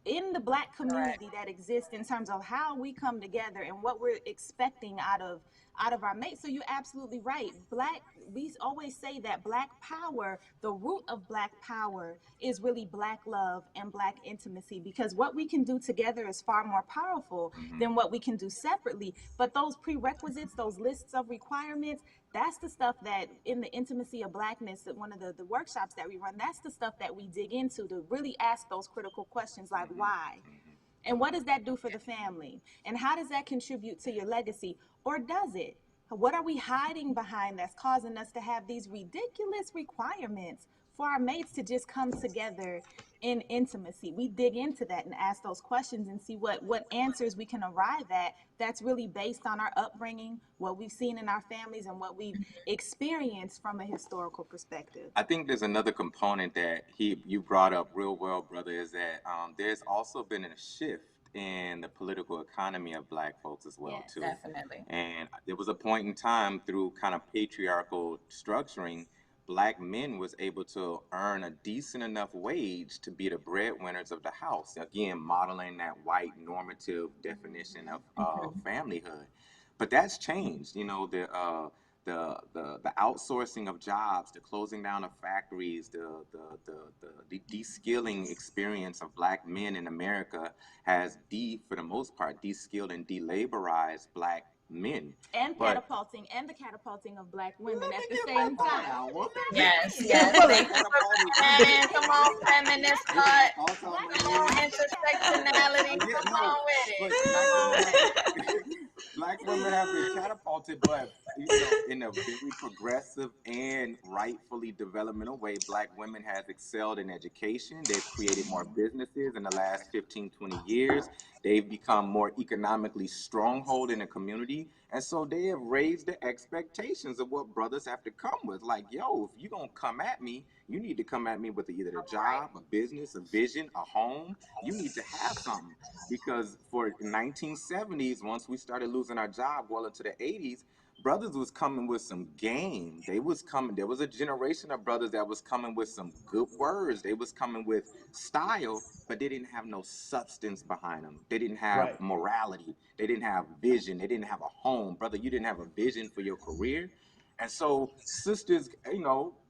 in the Black community that exist in terms of how we come together and what we're expecting out of our mates. So you're absolutely right. We always say that Black power, the root of Black power, is really Black love and Black intimacy, because what we can do together is far more powerful than what we can do separately. But those prerequisites, those lists of requirements, that's the stuff that in the intimacy of Blackness, that one of the workshops that we run, that's the stuff that we dig into to really ask those critical questions like why? And what does that do for the family? And how does that contribute to your legacy? Or does it? What are we hiding behind that's causing us to have these ridiculous requirements for our mates to just come together in intimacy? We dig into that and ask those questions and see what answers we can arrive at that's really based on our upbringing, what we've seen in our families, and what we've experienced from a historical perspective. I think there's another component that you brought up real well, brother, is that there's also been a shift in the political economy of Black folks as well, too. Definitely. And there was a point in time through kind of patriarchal structuring, Black men was able to earn a decent enough wage to be the breadwinners of the house. Again, modeling that white normative definition of familyhood. But that's changed. You know, the outsourcing of jobs, the closing down of factories, the de-skilling experience of Black men in America has for the most part, de-skilled and de-laborized Black men. And catapulting, and the catapulting of Black women at the same time. Yes, yes. Thank you for coming. Come on, feminist thought. Come on, intersectionality. Come on with it. Black women have been catapulted, but in a very progressive and rightfully developmental way. Black women have excelled in education. They've created more businesses in the last 15, 20 years. They've become more economically stronghold in the community. And so they have raised the expectations of what brothers have to come with. Like, yo, if you're going to come at me, you need to come at me with either a job, a business, a vision, a home. You need to have something. Because for 1970s, once we started losing our job well into the 80s, brothers was coming with some game. There was a generation of brothers that was coming with some good words. They was coming with style, but they didn't have no substance behind them. They didn't have morality. They didn't have vision. They didn't have a home. Brother, you didn't have a vision for your career. And so sisters,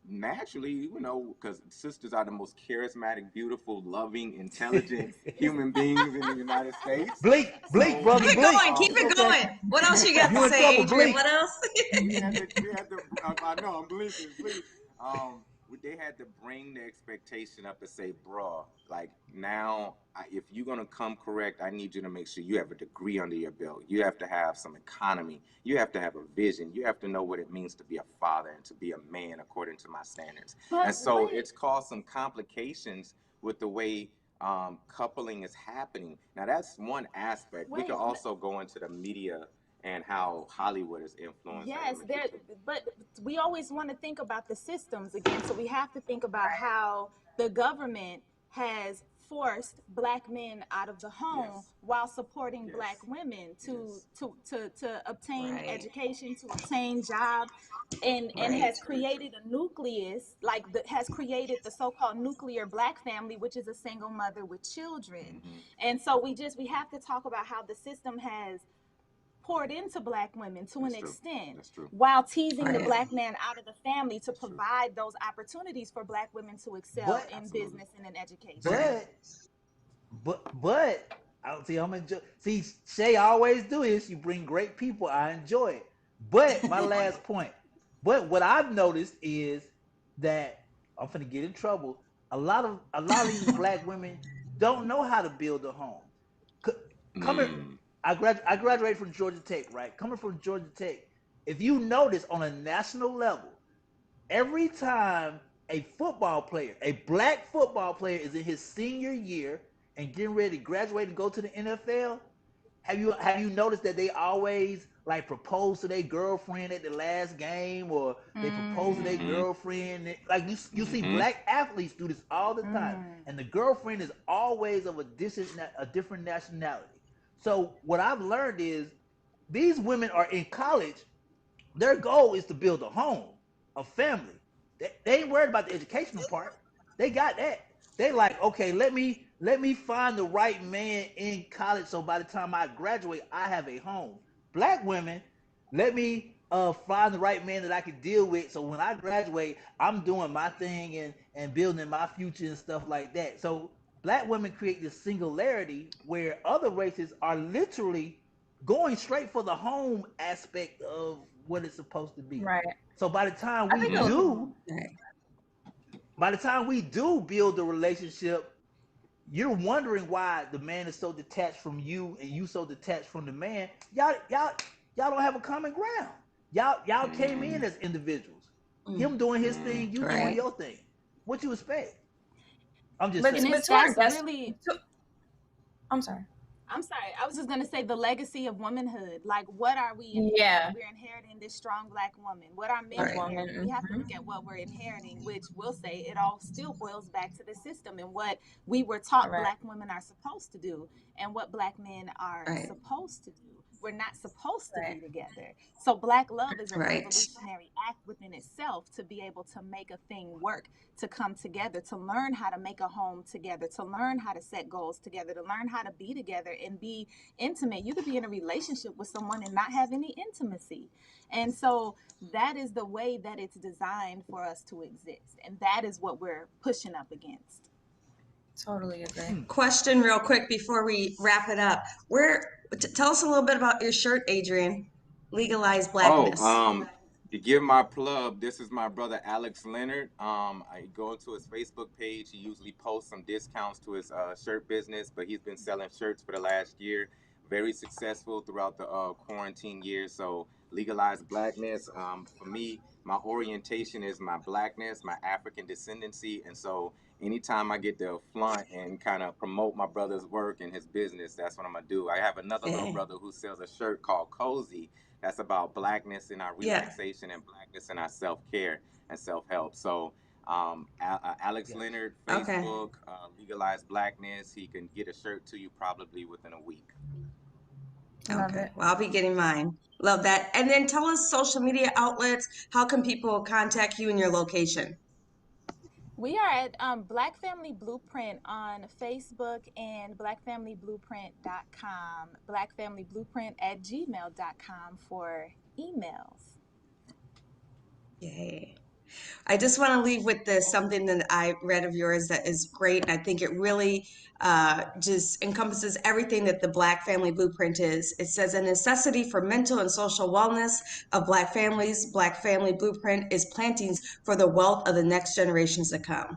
naturally, because sisters are the most charismatic, beautiful, loving, intelligent human beings in the United States. Bleak, brother, keep it going, keep it going. What else you got to say, Adrian? What else? I know, I'm bleaking. They had to bring the expectation up to say, bro, like now, if you're going to come correct, I need you to make sure you have a degree under your belt. You have to have some economy. You have to have a vision. You have to know what it means to be a father and to be a man according to my standards. And so it's caused some complications with the way coupling is happening. Now, that's one aspect. We could also go into the media and how Hollywood is influenced. Yes, but we always want to think about the systems again. So we have to think about how the government has forced Black men out of the home while supporting Black women to obtain education, to obtain jobs, and has created a nucleus, has created the so-called nuclear Black family, which is a single mother with children. And so we have to talk about how the system has poured into Black women to an extent, while teasing the Black man out of the family to provide those opportunities for Black women to excel in business and in education. But see, Shay always do this. You bring great people. I enjoy it. But my last point. But what I've noticed is that I'm finna get in trouble. A lot of these Black women don't know how to build a home. I graduated from Georgia Tech, right? Coming from Georgia Tech, if you notice on a national level, every time a Black football player is in his senior year and getting ready to graduate and go to the NFL, have you noticed that they always like propose to their girlfriend at the last game, or they propose to their Mm-hmm. girlfriend. Like you see Mm-hmm. black athletes do this all the time, and the girlfriend is always of a different nationality. So what I've learned is these women are in college. Their goal is to build a home, a family. They ain't worried about the educational part. They got that. They like, okay, let me find the right man in college, so by the time I graduate, I have a home. Black women, let me find the right man that I can deal with, so when I graduate, I'm doing my thing and building my future and stuff like that. So black women create this singularity where other races are literally going straight for the home aspect of what it's supposed to be. Right. So by the time I we think do, by the time we do build the relationship, you're wondering why the man is so detached from you and you so detached from the man. Y'all don't have a common ground. Y'all came in as individuals. Him doing his thing, you doing Right. your thing. What you expect? I'm just But saying. to our guest, really. I'm sorry. I'm sorry. I was just going to say the legacy of womanhood. Like, what are we inheriting? Yeah. We're inheriting this strong black woman. What are men Right. inheriting? We have to look at what we're inheriting, which will say it all still boils back to the system and what we were taught black women are supposed to do and what black men are supposed to do. We're not supposed to be together. So black love is a revolutionary act within itself to be able to make a thing work, to come together, to learn how to make a home together, to learn how to set goals together, to learn how to be together and be intimate. You could be in a relationship with someone and not have any intimacy. And so that is the way that it's designed for us to exist. And that is what we're pushing up against. Totally agree. Question real quick before we wrap it up. Tell us a little bit about your shirt, Adrian. Legalize Blackness. To give my plug, this is my brother Alex Leonard. I go into his Facebook page. He usually posts some discounts to his shirt business, but he's been selling shirts for the last year. Very successful throughout the quarantine year. So legalize Blackness. For me, my orientation is my blackness, my African descendancy, and so anytime I get to flaunt and kind of promote my brother's work and his business, that's what I'm gonna do. I have another little brother who sells a shirt called Cozy. That's about blackness in our relaxation and blackness in our self-care and self-help. So Alex Leonard, Facebook, Legalize Blackness. He can get a shirt to you probably within a week. Okay. Well, I'll be getting mine. Love that. And then tell us social media outlets. How can people contact you and your location? We are at Black Family Blueprint on Facebook and blackfamilyblueprint.com, blackfamilyblueprint@gmail.com for emails. Yay. I just want to leave with this, something that I read of yours that is great. And I think it really just encompasses everything that the Black Family Blueprint is. It says a necessity for mental and social wellness of Black families. Black Family Blueprint is plantings for the wealth of the next generations to come.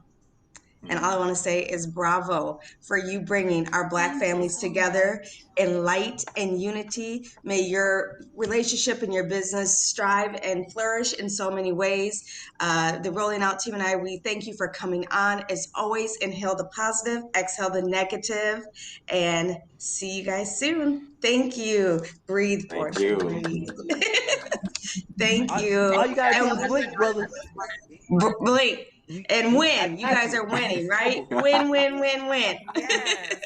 And all I want to say is bravo for you bringing our Black families together in light and unity. May your relationship and your business strive and flourish in so many ways. The Rolling Out team and I, we thank you for coming on. As always, inhale the positive, exhale the negative, and see you guys soon. Thank you. Breathe, Portia, breathe. Thank you. All you gotta do is blink, brother. Blink. And win. You guys are winning, right? Win, win, win, win. Yes.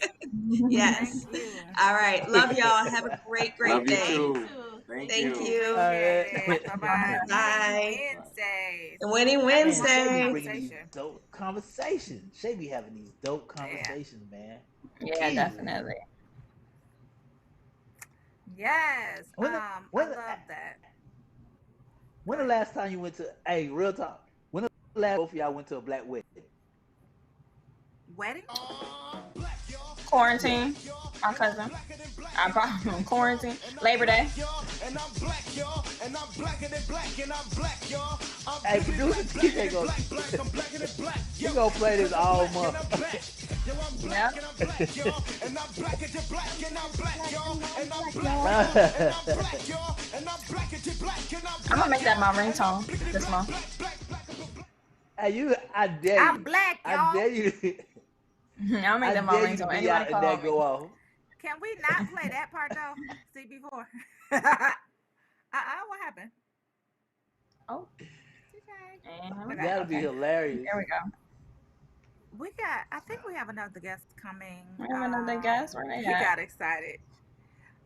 Yes. Thank you. All right. Love y'all. Have a great Love you day. too. Thank you. you. Bye-bye. Bye. Wednesdays. Winning Man, Shay Wednesday. be bringing these dope conversations. Shay be having these dope conversations, man. Yeah, Easy. definitely. Yes. I love that. When the last time you went to, hey, real talk, when the last both of y'all went to a black wedding? Wedding? Quarantine. My cousin. I'm probably on quarantine. Labor Day. Hey, producer TJ goes, he gonna play this all month. Yep. I'm gonna make that my ringtone this month. Hey, I dare you. I'm black, y'all. I dare you. I'll make that my ringtone. Be out and that go off. Can we not play that part though? See before. What happened? Oh, Okay. That'll be hilarious. There we go. I think we have another guest coming. We have another guest. Where they He at? got excited.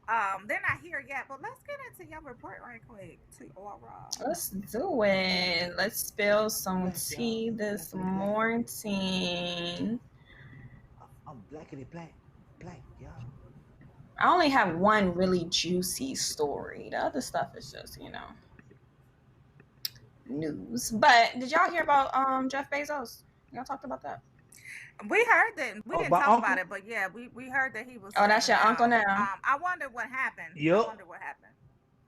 They're not here yet, but let's get into your report right quick. To Aura. Let's do it. Let's spill some tea this morning. I'm blackity black, y'all. I only have one really juicy story. The other stuff is just, news. But did y'all hear about Jeff Bezos? Y'all talked about that? We heard that. We didn't talk about it, but yeah, we heard that he was. Oh, that's your uncle now. I wonder what happened. Yep. I wonder what happened.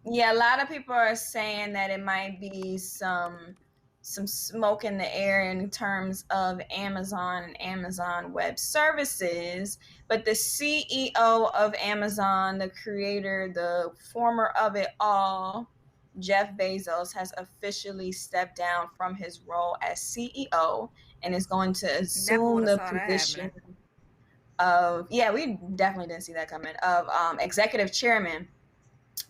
Yeah, a lot of people are saying that it might be some smoke in the air in terms of Amazon and Amazon Web Services. But the CEO of Amazon, the creator, the former of it all, Jeff Bezos, has officially stepped down from his role as CEO and is going to assume the position of, we definitely didn't see that coming, of executive chairman.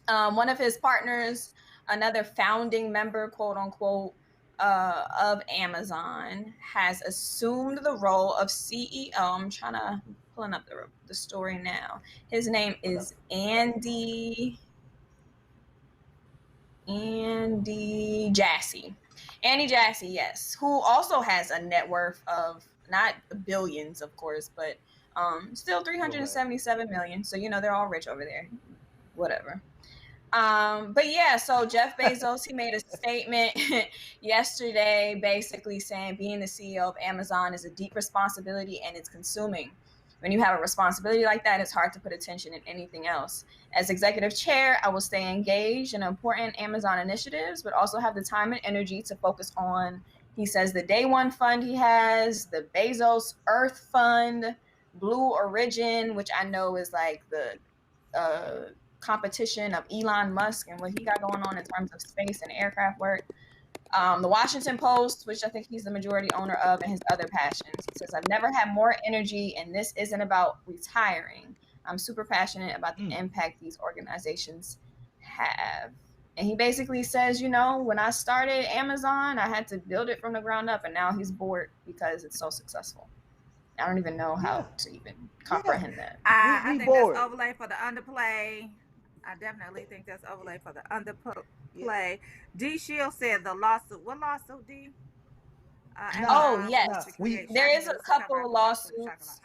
One of his partners, another founding member, quote unquote, of Amazon, has assumed the role of CEO. I'm pulling up the story now. His name is Andy Jassy. Andy Jassy, yes, who also has a net worth of not billions, of course, but still 377 million. So they're all rich over there. Whatever. But yeah, so Jeff Bezos, he made a statement yesterday basically saying being the CEO of Amazon is a deep responsibility and it's consuming. When you have a responsibility like that, it's hard to put attention in anything else. As executive chair, I will stay engaged in important Amazon initiatives, but also have the time and energy to focus on, he says, the Day One Fund he has, the Bezos Earth Fund, Blue Origin, which I know is like the competition of Elon Musk and what he got going on in terms of space and aircraft work. The Washington Post, which I think he's the majority owner of, and his other passions. He says, I've never had more energy, and this isn't about retiring. I'm super passionate about the impact these organizations have. And he basically says, when I started Amazon, I had to build it from the ground up, and now he's bored because it's so successful. I don't even know how to even comprehend that. I think that's overlay for the underplay. I definitely think that's overlay for the underplay. Yeah. D Shield said the lawsuit. What lawsuit, D? Yes. There is a couple of lawsuits.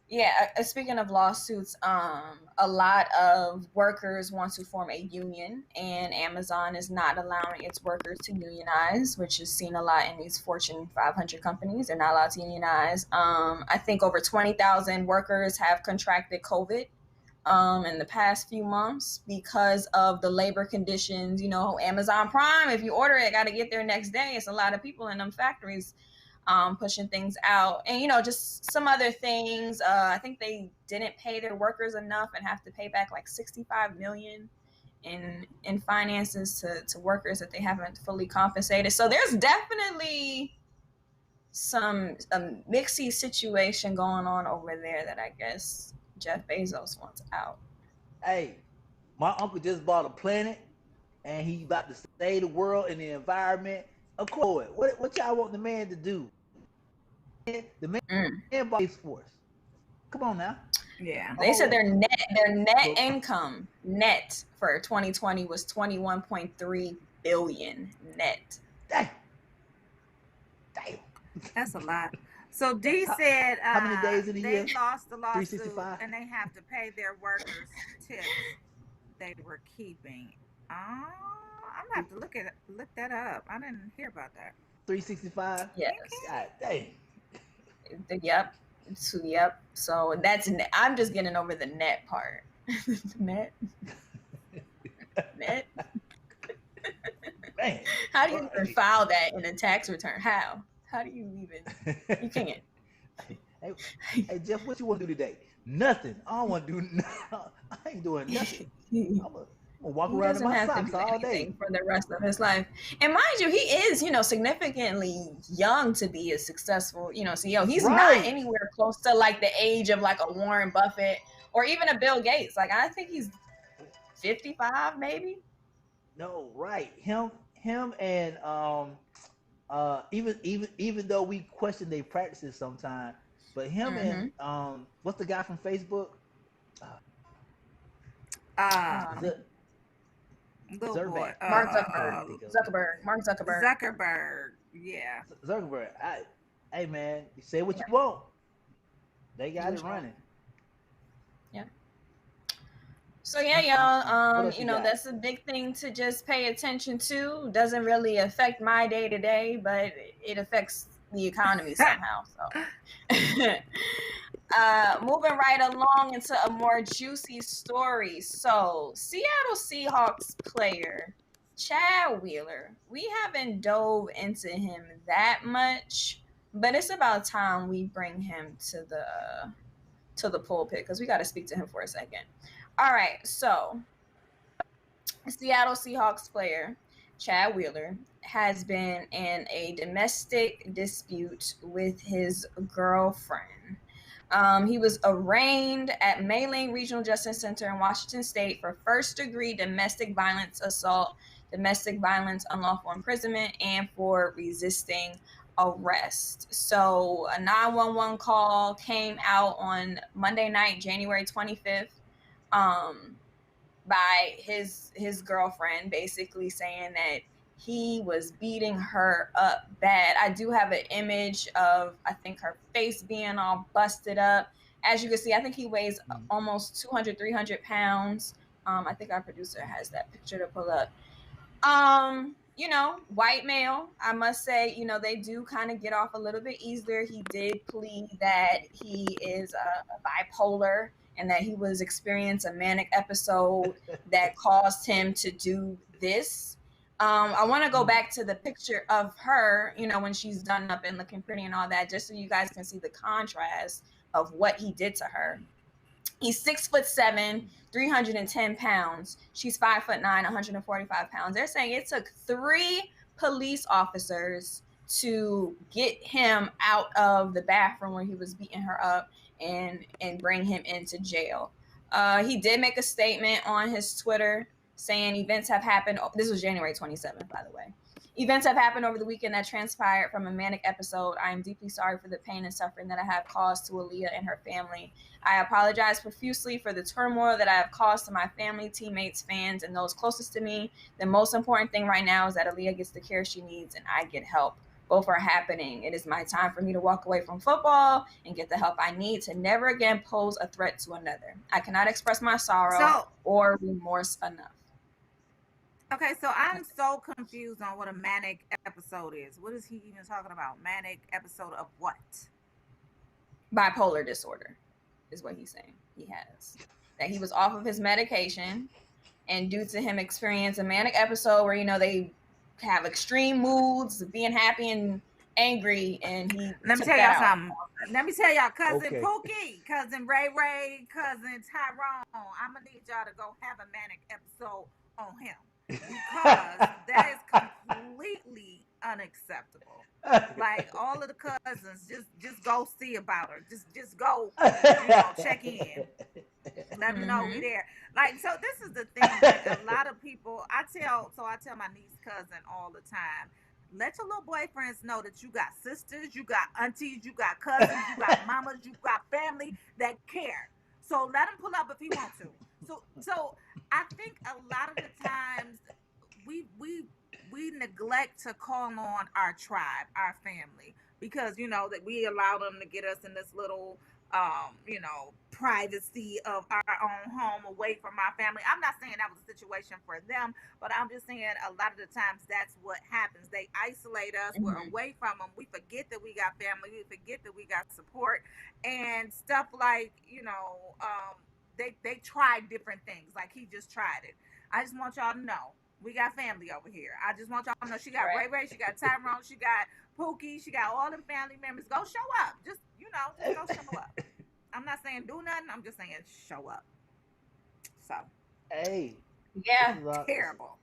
Yeah, speaking of lawsuits, a lot of workers want to form a union, and Amazon is not allowing its workers to unionize, which is seen a lot in these Fortune 500 companies. They're not allowed to unionize. I think over 20,000 workers have contracted COVID in the past few months because of the labor conditions. Amazon Prime, if you order it, got to get there next day. It's a lot of people in them factories pushing things out, and just some other things. I think they didn't pay their workers enough and have to pay back like $65 million in finances to workers that they haven't fully compensated. So there's definitely some mixy situation going on over there that I guess Jeff Bezos wants out. Hey, my uncle just bought a planet and he about to save the world and the environment. Of course, what y'all want the man to do? The man bought Space Force. Come on now. Yeah. They said their net income net for 2020 was 21.3 billion net. Damn. That's a lot. So D said how many days in a year? They lost the lawsuit and they have to pay their workers tips they were keeping. I'm gonna have to look that up. I didn't hear about that. 365? Yes. God dang. Yep. So I'm just getting over the net part. Net. Man. How do you even file that in a tax return? How do you even? You can't. Hey Jeff, what you want to do today? Nothing. I don't want to do nothing. I ain't doing nothing. I'm gonna walk around in my socks all day for the rest of his life. And mind you, he is, significantly young to be a successful, CEO. He's not anywhere close to like the age of like a Warren Buffett or even a Bill Gates. Like I think he's 55 maybe. No, right. Him, and even though we question their practices sometimes, but him and Mm-hmm. what's the guy from Facebook? Uh, Z- little boy. Zerback. I can't think of his name. Mark Zuckerberg. Zuckerberg. Yeah. Zuckerberg. Hey man, you say what you want. They Do got what it you want. running. Yeah. So yeah, y'all, What else you got? that's a big thing to just pay attention to. Doesn't really affect my day to day, but it affects the economy somehow. So moving right along into a more juicy story. So Seattle Seahawks player Chad Wheeler, we haven't dove into him that much, but it's about time we bring him to the pulpit because we got to speak to him for a second. All right, so Seattle Seahawks player Chad Wheeler has been in a domestic dispute with his girlfriend. He was arraigned at Mayling Regional Justice Center in Washington State for first-degree domestic violence assault, domestic violence, unlawful imprisonment, and for resisting arrest. So a 911 call came out on Monday night, January 25th. By his girlfriend, basically saying that he was beating her up bad. I do have an image of, I think, her face being all busted up. As you can see, I think he weighs almost 200, 300 pounds. I think our producer has that picture to pull up. White male, I must say, they do kind of get off a little bit easier. He did plead that he is a bipolar and that he was experiencing a manic episode that caused him to do this. I want to go back to the picture of her, when she's done up and looking pretty and all that, just so you guys can see the contrast of what he did to her. He's 6'7", 310 pounds. She's 5'9", 145 pounds. They're saying it took 3 police officers to get him out of the bathroom where he was beating her up and bring him into jail. He did make a statement on his Twitter saying events have happened. This was January 27th, by the way. Events have happened over the weekend that transpired from a manic episode. I am deeply sorry for the pain and suffering that I have caused to Aaliyah and her family. I apologize profusely for the turmoil that I have caused to my family, teammates, fans, and those closest to me. The most important thing right now is that Aaliyah gets the care she needs and I get help. Both are happening. It is my time for me to walk away from football and get the help I need to never again pose a threat to another. I cannot express my sorrow or remorse enough. Okay, so I'm so confused on what a manic episode is. What is he even talking about? Manic episode of what? Bipolar disorder is what he's saying he has. That he was off of his medication, and due to him experiencing a manic episode where, they have extreme moods of being happy and angry, and he Let me tell y'all something. Let me tell y'all, cousin Pookie, cousin Ray, cousin Tyrone, I'm going to need y'all to go have a manic episode on him. Because that is completely unacceptable. Like all of the cousins, just go see about her. Just go, check in. Let me know we there. Like, so this is the thing. Like, a lot of people, I tell my niece cousin all the time, let your little boyfriends know that you got sisters, you got aunties, you got cousins, you got mamas, you got family that care. So let him pull up if he wants to. So I think a lot of the times we neglect to call on our tribe, our family, because that we allow them to get us in this little privacy of our own home away from our family. I'm not saying that was a situation for them, but I'm just saying a lot of the times that's what happens. They isolate us. We're away from them. We forget that we got family. We forget that we got support and stuff like, they try different things. Like he just tried it. I just want y'all to know we got family over here. I just want y'all to know she got Ray, she got Tyrone, she got Pookie, she got all them family members. Go show up. Just go show up. I'm not saying do nothing. I'm just saying show up. So. Hey. Yeah. Terrible.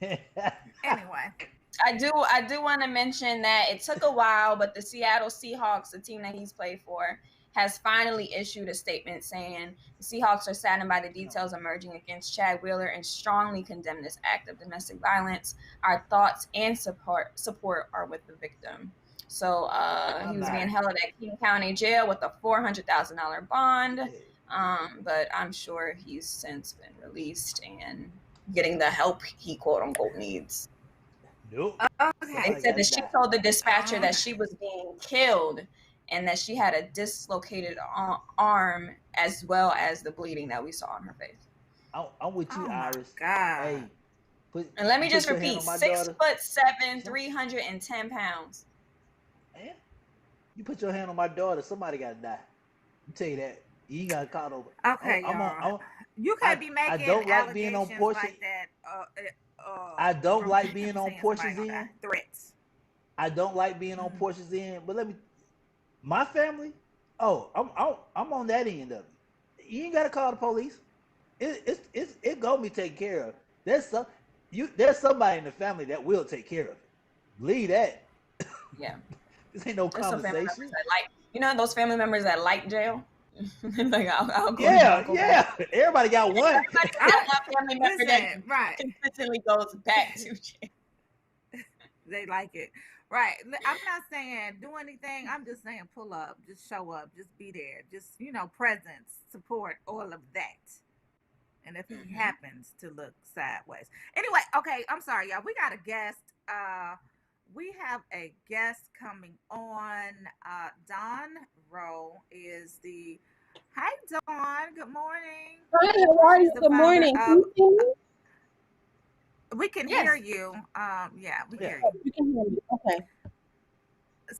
Anyway. I do want to mention that it took a while, but the Seattle Seahawks, the team that he's played for, has finally issued a statement saying the Seahawks are saddened by the details emerging against Chad Wheeler and strongly condemn this act of domestic violence. Our thoughts and support are with the victim. So he was being held at King County Jail with a $400,000 bond. But I'm sure he's since been released and getting the help he quote unquote needs. Nope. They said that she told the dispatcher that she was being killed and that she had a dislocated arm as well as the bleeding that we saw on her face. I'm with you, Iris. God. Hey, and let me just repeat: 6'7", 310 pounds. Man, you put your hand on my daughter, somebody gotta die. I'll tell you that. You ain't gotta call over. Okay, you can't be making I don't like being on allegations porches. like that. I don't from like being on saying porches somebody gonna in. die. Threats. I don't like being on porches in. But my family. Oh, I'm on that end of it. You ain't gotta call the police. It gonna be taken care of. There's somebody in the family that will take care of it. Believe that. Yeah. This ain't no There's some family conversation. members that those family members that like jail. Like I'll go. Yeah. Everybody got one. Everybody got one family member that consistently goes back to jail. They like it. Right. I'm not saying do anything. I'm just saying pull up, just show up, just be there. Just, presence, support, all of that. And if he happens to look sideways. Anyway, okay, I'm sorry, y'all. We got a guest. We have a guest coming on. Dawn Rowe is the... Hi, Dawn. Good morning. Hi, how are you? Good morning. Can you see me? We can hear you. Yeah, we hear you. You can hear me. Okay.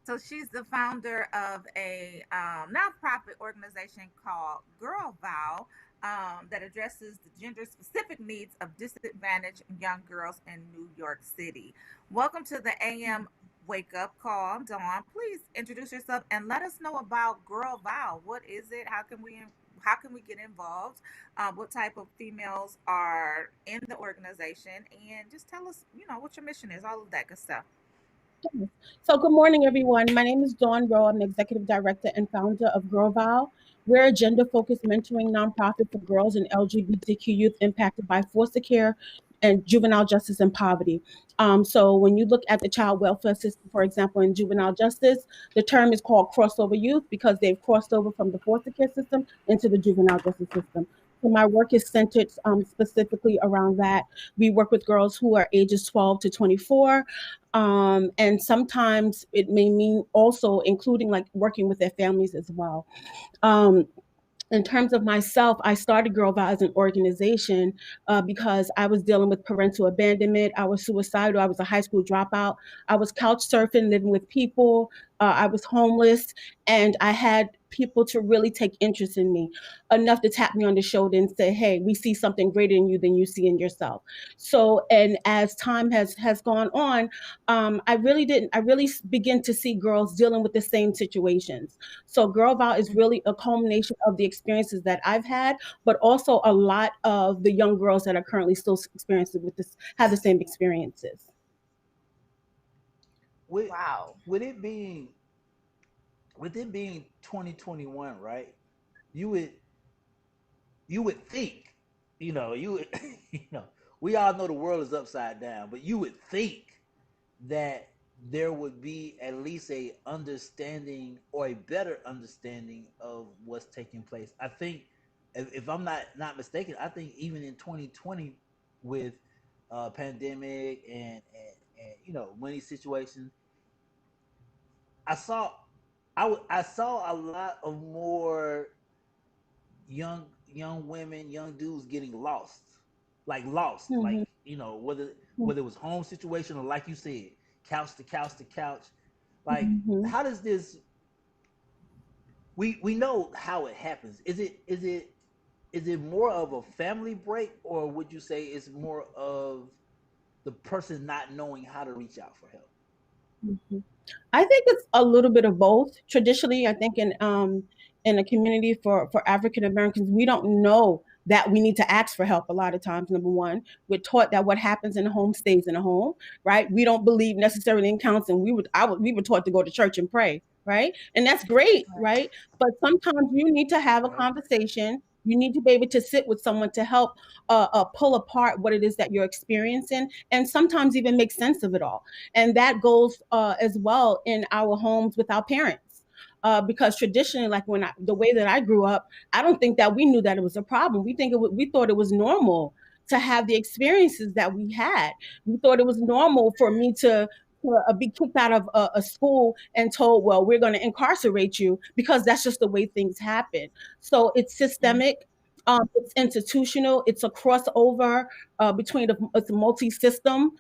So she's the founder of a nonprofit organization called Girl Vow that addresses the gender-specific needs of disadvantaged young girls in New York City. Welcome to the AM Wake Up Call, Dawn. Please introduce yourself and let us know about Girl Vow. What is it? How can we get involved? What type of females are in the organization? And just tell us, what your mission is, all of that good stuff. So good morning, everyone. My name is Dawn Rowe. I'm the executive director and founder of Girl Vow. We're a gender-focused mentoring nonprofit for girls and LGBTQ youth impacted by foster care and juvenile justice and poverty. So when you look at the child welfare system, for example, in juvenile justice, the term is called crossover youth because they've crossed over from the foster care system into the juvenile justice system. So my work is centered specifically around that. We work with girls who are ages 12 to 24. And sometimes it may mean also including like working with their families as well. In terms of myself, I started Girl Vow as an organization because I was dealing with parental abandonment. I was suicidal. I was a high school dropout. I was couch surfing, living with people. I was homeless, and I had people to really take interest in me, enough to tap me on the shoulder and say, "Hey, we see something greater in you than you see in yourself." So, and as time has gone on, I really begin to see girls dealing with the same situations. So Girl Vow is really a culmination of the experiences that I've had, but also a lot of the young girls that are currently still experiencing with this, have the same experiences. Wow. With it being 2021, right? You would think, we all know the world is upside down, but you would think that there would be at least a understanding or a better understanding of what's taking place. I think, if I'm not mistaken, I think even in 2020 with pandemic and money situations, I saw a lot of more young women, young dudes getting lost, like whether it was home situation or like you said, couch to couch to couch. Like, how does this? We know how it happens. Is it more of a family break, or would you say it's more of the person not knowing how to reach out for help? I think it's a little bit of both. Traditionally, I think in a community for African Americans, we don't know that we need to ask for help a lot of times. Number one, we're taught that what happens in a home stays in a home, right? We don't believe necessarily in counseling. We were taught to go to church and pray, right? And that's great, right? But sometimes you need to have a Right. conversation. You need to be able to sit with someone to help pull apart what it is that you're experiencing, and sometimes even make sense of it all. And that goes as well in our homes with our parents. Because traditionally, like the way that I grew up, I don't think that we knew that it was a problem. We thought it was normal to have the experiences that we had. We thought it was normal for me to be kicked out of a school and told, well, we're going to incarcerate you, because that's just the way things happen. So it's systemic. It's institutional. It's a crossover it's a multi-system.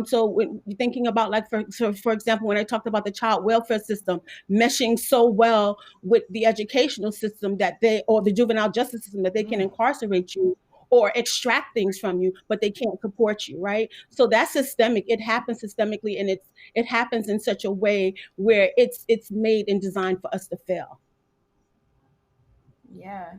So when you're thinking about, like, for example, when I talked about the child welfare system meshing so well with the educational system or the juvenile justice system, that they can incarcerate you or extract things from you, but they can't support you, right? So that's systemic. It happens systemically, and it happens in such a way where it's made and designed for us to fail. Yeah,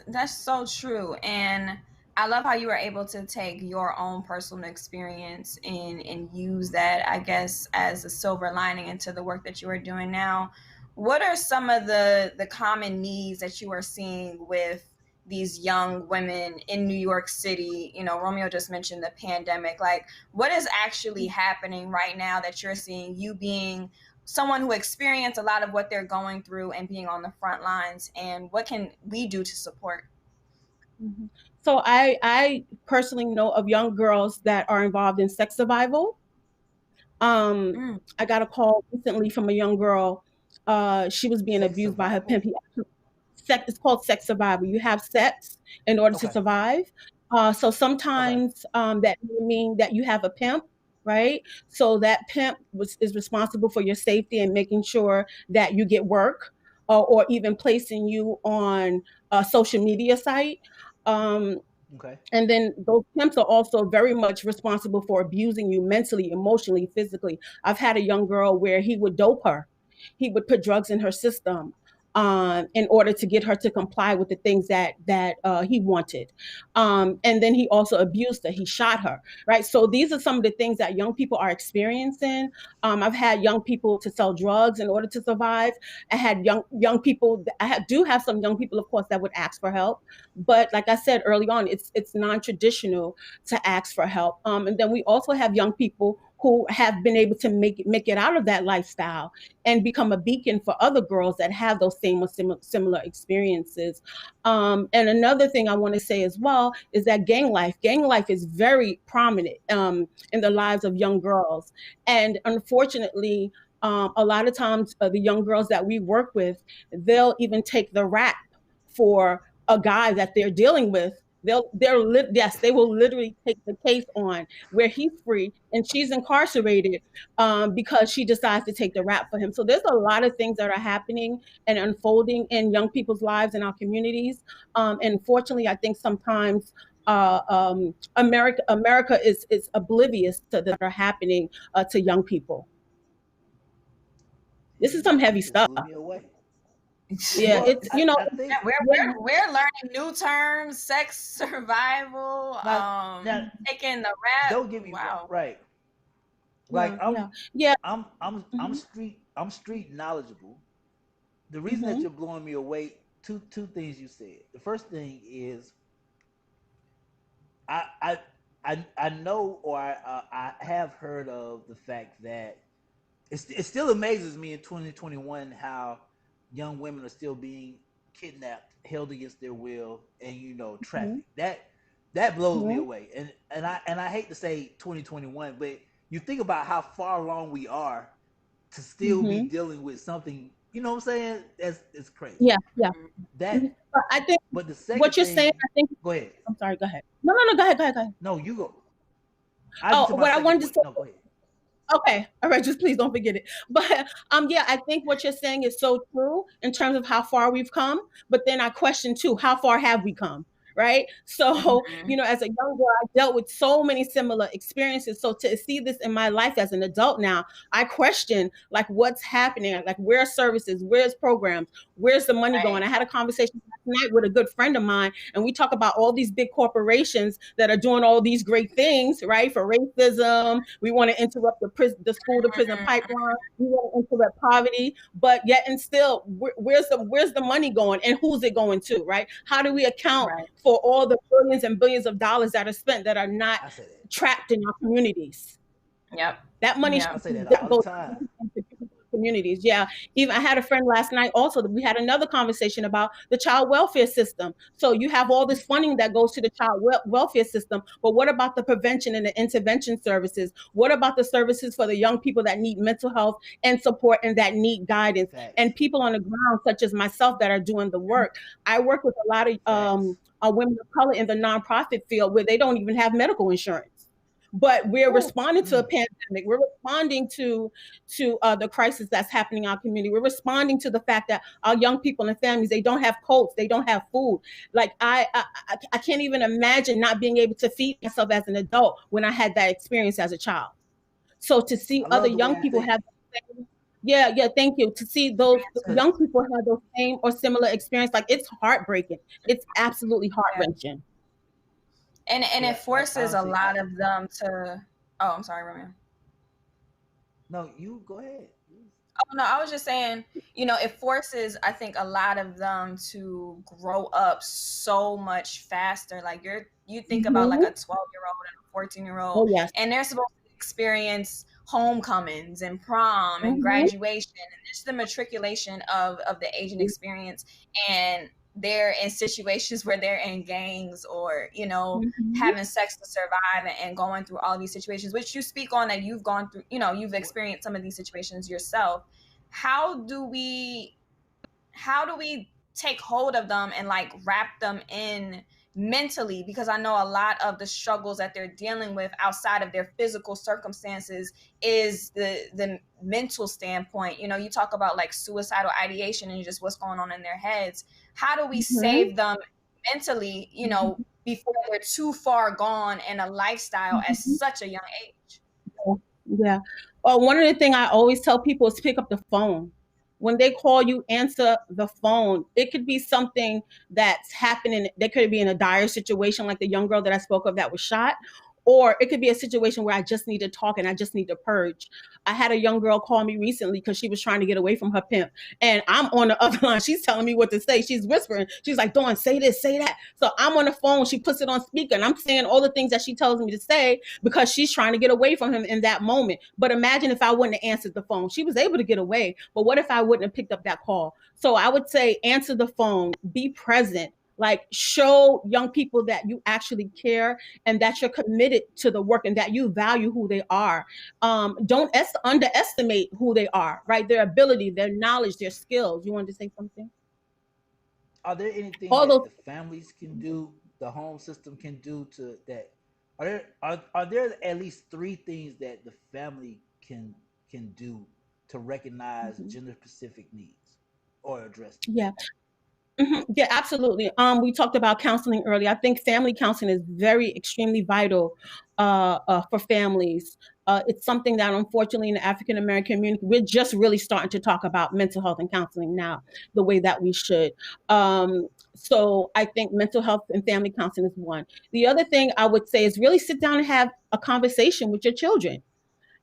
that's so true. And I love how you were able to take your own personal experience and use that, I guess, as a silver lining into the work that you are doing now. What are some of the common needs that you are seeing with these young women in New York City? You know, Romeo just mentioned the pandemic. Like, what is actually happening right now that you're seeing, you being someone who experienced a lot of what they're going through and being on the front lines, and what can we do to support? Mm-hmm. So I personally know of young girls that are involved in sex survival. Mm. I got a call recently from a young girl. She was being Sex abused by her survival. pimp. It's called sex survival. You have sex in order to Okay. survive. So Okay. sometimes that may mean that you have a pimp, right? So that pimp is responsible for your safety and making sure that you get work, or even placing you on a social media site. Um, Okay. and then those pimps are also very much responsible for abusing you mentally, emotionally, physically. I've had a young girl where he would dope her. He would put drugs in her system in order to get her to comply with the things that he wanted. And then he also abused her. He shot her. Right. So these are some of the things that young people are experiencing. I've had young people to sell drugs in order to survive. I had young people. Do have some young people, of course, that would ask for help. But like I said early on, it's non-traditional to ask for help. And then we also have young people who have been able to make it out of that lifestyle and become a beacon for other girls that have those same or similar experiences. And another thing I want to say as well is that gang life is very prominent in the lives of young girls. And unfortunately, a lot of times the young girls that we work with, they'll even take the rap for a guy that they're dealing with. Yes, they will literally take the case on where he's free and she's incarcerated because she decides to take the rap for him. So there's a lot of things that are happening and unfolding in young people's lives in our communities. And fortunately, I think sometimes America is oblivious to that are happening to young people. This is some You heavy just stuff. blew me away. Yeah, Well, it's I think We're learning new terms, sex survival, now, now taking the rap. don't get me Wow. right. Like yeah, yeah, yeah. Mhm, I'm street knowledgeable. The reason that mhm, you're blowing me away, two things you said. The first thing is I I I know, or I have heard of the fact that it still amazes me in 2021 how young women are still being kidnapped, held against their will, and mhm, trafficked. That blows me mhm, away. And I hate to say 2021, but you think about how far along we are to still be mhm. dealing with something. You know what I'm saying? That's it's crazy. Yeah, yeah. That, Mhm. But I think but the what second you're saying, thing, I think. go ahead. I'm sorry. Go ahead. No, no, no. Go ahead. Go ahead. Go ahead. No, you go. I get Oh, to my what I second wanted to point. say. No, go ahead. Okay. All right. Just please don't forget it. But yeah, I think what you're saying is so true in terms of how far we've come. But then I question too, how far have we come? right? So, Mhm. as a young girl, I dealt with so many similar experiences. So to see this in my life as an adult now, I question like what's happening, like where's services, where's programs, where's the money going? Right. I had a conversation last night with a good friend of mine, and we talk about all these big corporations that are doing all these great things, right? For racism, we want to interrupt the school to prison Mhm. pipeline. We want to interrupt poverty, but yet and still, where's the money going, and who's it going to, right? How do we account Right. for all the billions and billions of dollars that are spent that are not I say that. trapped in our communities? Yep. That money I should Yep. say that all the go time. into communities. Yeah. Even I had a friend last night also that we had another conversation about the child welfare system. So you have all this funding that goes to the child welfare system, but what about the prevention and the intervention services? What about the services for the young people that need mental health and support and that need guidance? Facts. And people on the ground, such as myself, that are doing the work. I work with a lot of Facts. women of color in the nonprofit field where they don't even have medical insurance. But we're Woo. responding to a pandemic. We're responding to the crisis that's happening in our community. We're responding to the fact that our young people and families, they don't have coats, they don't have food. Like I can't even imagine not being able to feed myself as an adult when I had that experience as a child. So to see I other love the way young you people think. have yeah, thank you. To see those Cause young people have those same or similar experience, like it's heartbreaking. It's absolutely heart Yeah. wrenching. And it yeah, like forces a honestly, lot of them to. Oh, I'm sorry, Romeo. no, you go ahead. Oh no, I was just saying, it forces, I think, a lot of them to grow up so much faster. Like you think about like a Mhm. 12-year-old and a 14-year-old, Oh yes. and they're supposed to experience homecomings and prom and Mhm. graduation and just the matriculation of the Asian experience. And they're in situations where they're in gangs or, Mhm. having sex to survive and going through all these situations, which you speak on that you've gone through, you've experienced some of these situations yourself. how do we how do we take hold of them and like wrap them in mentally, because I know a lot of the struggles that they're dealing with outside of their physical circumstances is the mental standpoint. You talk about like suicidal ideation and just what's going on in their heads. How do we Mhm. save them mentally, Mhm. before they're too far gone in a lifestyle at Mhm. such a young age? Yeah. One of the things I always tell people is pick up the phone. When they call you, answer the phone. It could be something that's happening. They could be in a dire situation, like the young girl that I spoke of that was shot, or it could be a situation where I just need to talk and I just need to purge. I had a young girl call me recently because she was trying to get away from her pimp, and I'm on the other line. She's telling me what to say. She's whispering. She's like, "Dawn, say this, say that." So I'm on the phone. She puts it on speaker, and I'm saying all the things that she tells me to say because she's trying to get away from him in that moment. But imagine if I wouldn't have answered the phone. She was able to get away, but what if I wouldn't have picked up that call? So I would say answer the phone, be present, like show young people that you actually care and that you're committed to the work and that you value who they are. Don't underestimate who they are, right? Their ability, their knowledge, their skills. You wanted to say something? Are there anything All that those. the families can do, the home system can do to that? Are there at least three things that the family can do to recognize Mhm. gender specific needs or address them? Yeah. Yeah, absolutely. We talked about counseling earlier. I think family counseling is very extremely vital for families. It's something that, unfortunately, in the African American community, we're just really starting to talk about mental health and counseling now, the way that we should. So I think mental health and family counseling is one. The other thing I would say is really sit down and have a conversation with your children.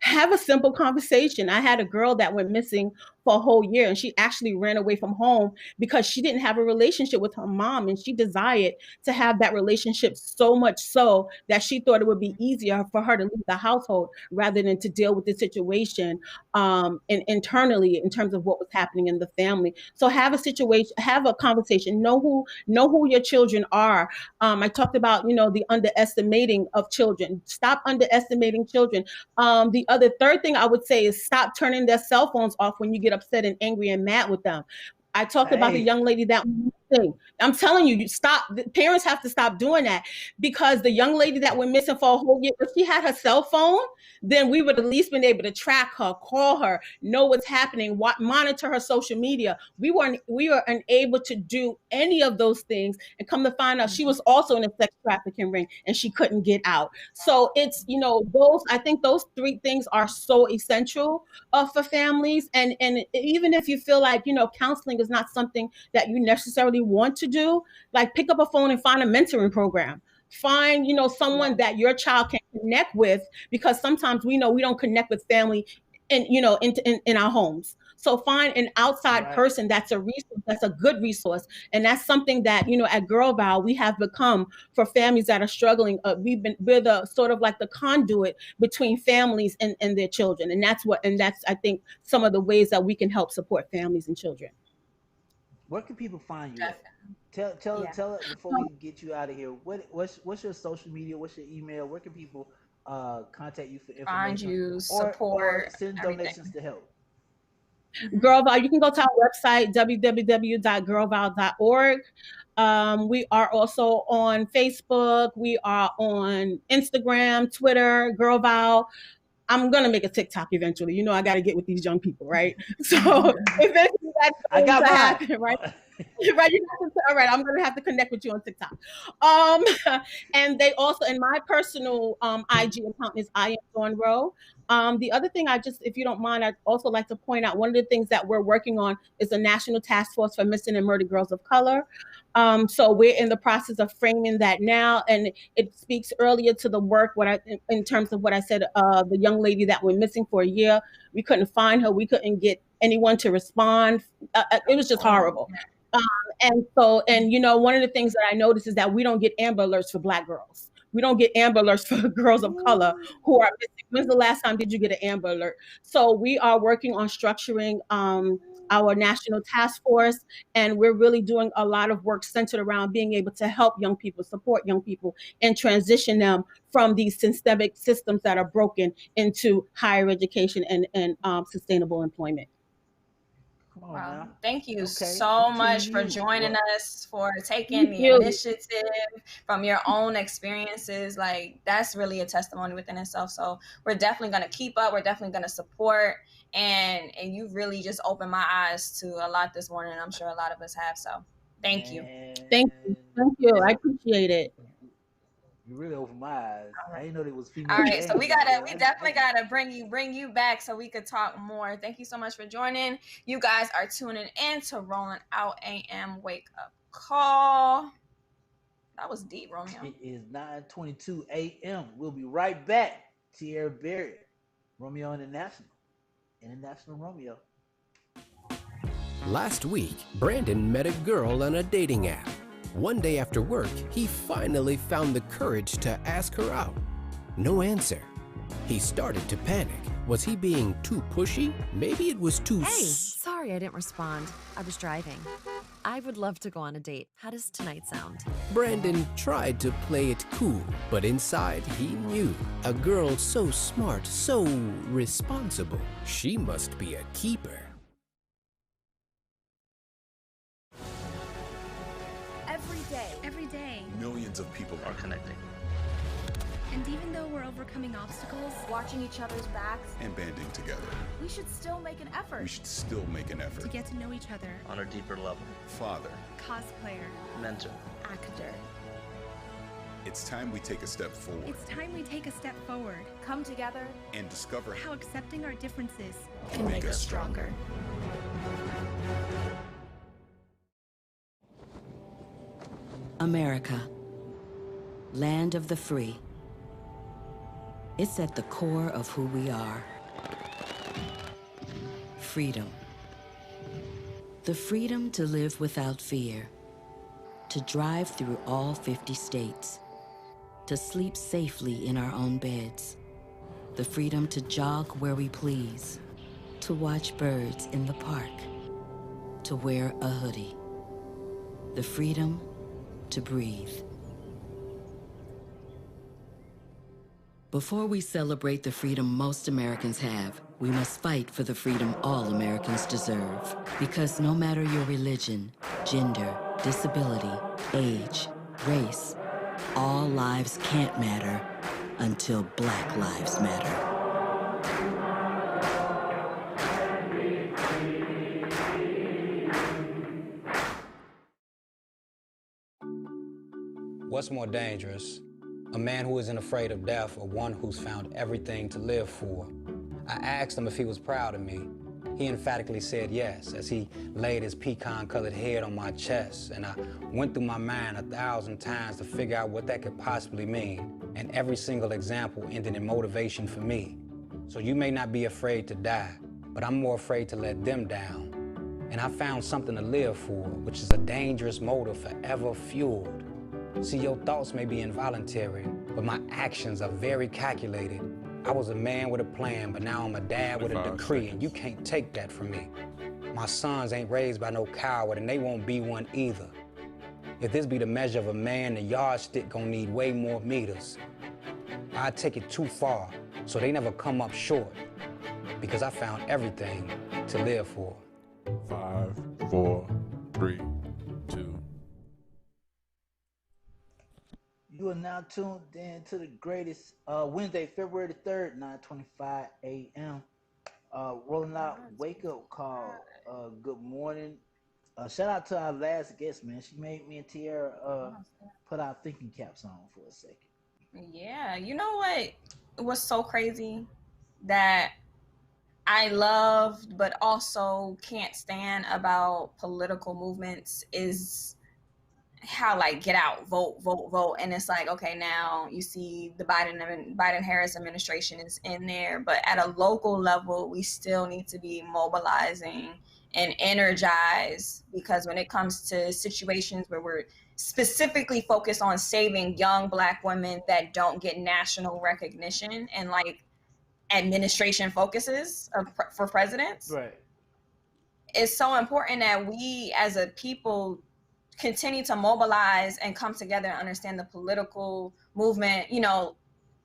Have a simple conversation. I had a girl that went missing for a whole year, and she actually ran away from home because she didn't have a relationship with her mom, and she desired to have that relationship so much so that she thought it would be easier for her to leave the household rather than to deal with the situation and internally in terms of what was happening in the family. So have a situation, have a conversation, know who your children are. I talked about the underestimating of children. Stop underestimating children. The other third thing I would say is stop turning their cell phones off when you get upset and angry and mad with them. I talked about the Hey, young lady that thing. I'm telling you, you stop. The parents have to stop doing that, because the young lady that went missing for a whole year, if she had her cell phone, then we would at least been able to track her, call her, know what's happening, monitor her social media. We were unable to do any of those things, and come to find out she was also in a sex trafficking ring and she couldn't get out. So it's, I think those three things are so essential for families. And even if you feel like, counseling is not something that you necessarily want to do, like pick up a phone and find a mentoring program. Find, someone that your child can connect with, because sometimes we know we don't connect with family in our homes. So find an outside person that's a resource, that's a good resource. And that's something that, at Girl Vow, we have become for families that are struggling. We're the sort of like the conduit between families and their children. And that's, I think, some of the ways that we can help support families and children. Where can people find you at? Tell it before we get you out of here. What's your social media? What's your email? Where can people contact you for information? Find you, or support, send donations to help? Girl Vow, you can go to our website, www.girlvow.org. We are also on Facebook. We are on Instagram, Twitter, Girl Vow. I'm going to make a TikTok eventually. I got to get with these young people, right? So eventually that's going to happen, right? Right, all right. I'm gonna have to connect with you on TikTok. And they also, in my personal IG account is I am Dawn Rowe. The other thing, if you don't mind, I'd also like to point out, one of the things that we're working on is a national task force for missing and murdered girls of color. So we're in the process of framing that now, and it speaks earlier to the work in terms of what I said. The young lady that went missing for a year, we couldn't find her. We couldn't get anyone to respond. It was just horrible. And one of the things that I noticed is that we don't get Amber Alerts for Black girls. We don't get Amber Alerts for girls of color who are missing. When's the last time did you get an Amber Alert? So we are working on structuring our national task force, and we're really doing a lot of work centered around being able to help young people, support young people, and transition them from these systemic systems that are broken into higher education and sustainable employment. Wow. Thank you so much for joining us, for taking the initiative from your own experiences. Like, that's really a testimony within itself. So we're definitely going to keep up. We're definitely going to support. And you really just opened my eyes to a lot this morning. I'm sure a lot of us have. So thank you. Thank you. I appreciate it. You really opened my eyes. I didn't know there was female. All right, so we definitely gotta bring you back so we could talk more. Thank you so much for joining. You guys are tuning in to Rolling Out AM Wake Up Call. That was deep, Romeo. It is 9:22 a.m. We'll be right back. Tierra Barrett, Romeo International Romeo. Last week, Brandon met a girl on a dating app. One day after work, he finally found the courage to ask her out. No answer. He started to panic. Was he being too pushy? Maybe it was too... Hey, sorry I didn't respond. I was driving. I would love to go on a date. How does tonight sound? Brandon tried to play it cool, but inside he knew. A girl so smart, so responsible. She must be a keeper. Every day, millions of people are connecting. And even though we're overcoming obstacles, watching each other's backs, and banding together, we should still make an effort. To get to know each other on a deeper level. Father, cosplayer, mentor, actor. It's time we take a step forward. Come together and discover how accepting our differences can make us stronger. America, land of the free. It's at the core of who we are. Freedom. The freedom to live without fear, to drive through all 50 states, to sleep safely in our own beds, the freedom to jog where we please, to watch birds in the park, to wear a hoodie, the freedom to breathe. Before we celebrate the freedom most Americans have, we must fight for the freedom all Americans deserve. Because no matter your religion, gender, disability, age, race, all lives can't matter until Black Lives Matter. What's more dangerous? A man who isn't afraid of death or one who's found everything to live for? I asked him if he was proud of me. He emphatically said yes as he laid his pecan-colored head on my chest, and I went through my mind 1,000 times to figure out what that could possibly mean, and every single example ended in motivation for me. So you may not be afraid to die, but I'm more afraid to let them down. And I found something to live for, which is a dangerous motive forever fueled. See, your thoughts may be involuntary, but my actions are very calculated. I was a man with a plan, but now I'm a dad with a decree, and you can't take that from me. My sons ain't raised by no coward, and they won't be one either. If this be the measure of a man, the yardstick gonna need way more meters. I take it too far, so they never come up short, because I found everything to live for. 5, 4, 3, 2. You are now tuned in to the greatest Wednesday, February the 3rd, 9:25 a.m. Rolling out wake up call. Good morning. Shout out to our last guest, man. She made me and Tiara put our thinking caps on for a second. Yeah, you know what was so crazy that I loved but also can't stand about political movements is how like get out, vote, vote, vote, and it's like, okay, now you see the Biden-Harris administration is in there, but at a local level, we still need to be mobilizing and energized, because when it comes to situations where we're specifically focused on saving young Black women that don't get national recognition and like administration focuses for presidents, right? It's so important that we as a people continue to mobilize and come together and understand the political movement, you know,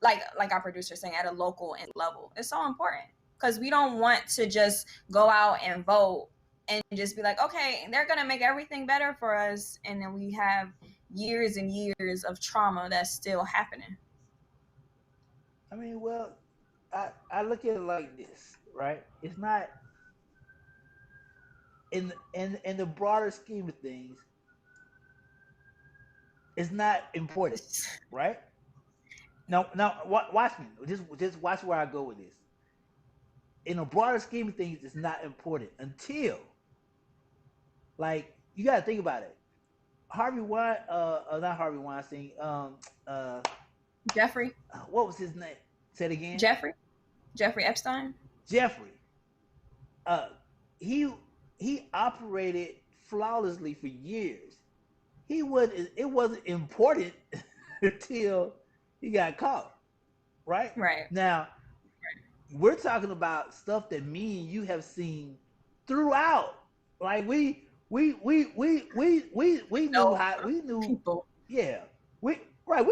like our producer saying, at a local level. It's so important, because we don't want to just go out and vote and just be like, okay, they're gonna make everything better for us, and then we have years and years of trauma that's still happening. I mean, well, I look at it like this, right? It's not in the broader scheme of things, it's not important, right? Now, watch me. Just watch where I go with this. In a broader scheme of things, it's not important until, like, you got to think about it. Not Harvey Weinstein. Jeffrey. What was his name? Say it again. Jeffrey Epstein. Jeffrey. He operated flawlessly for years. It wasn't important until he got caught. Right? Right. Now, we're talking about stuff that me and you have seen throughout. Like we knew how we knew people. Yeah. We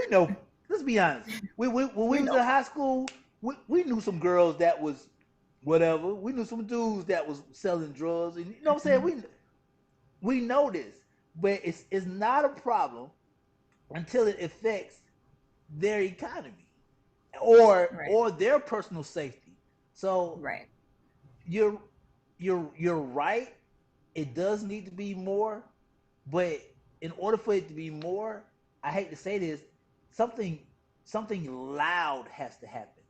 know. Let's be honest. When we was in high school, we knew some girls that was whatever. We knew some dudes that was selling drugs, and you know what I'm saying? We know this, but it's not a problem until it affects their economy or their personal safety. So you're right. It does need to be more, but in order for it to be more, I hate to say this, something loud has to happen,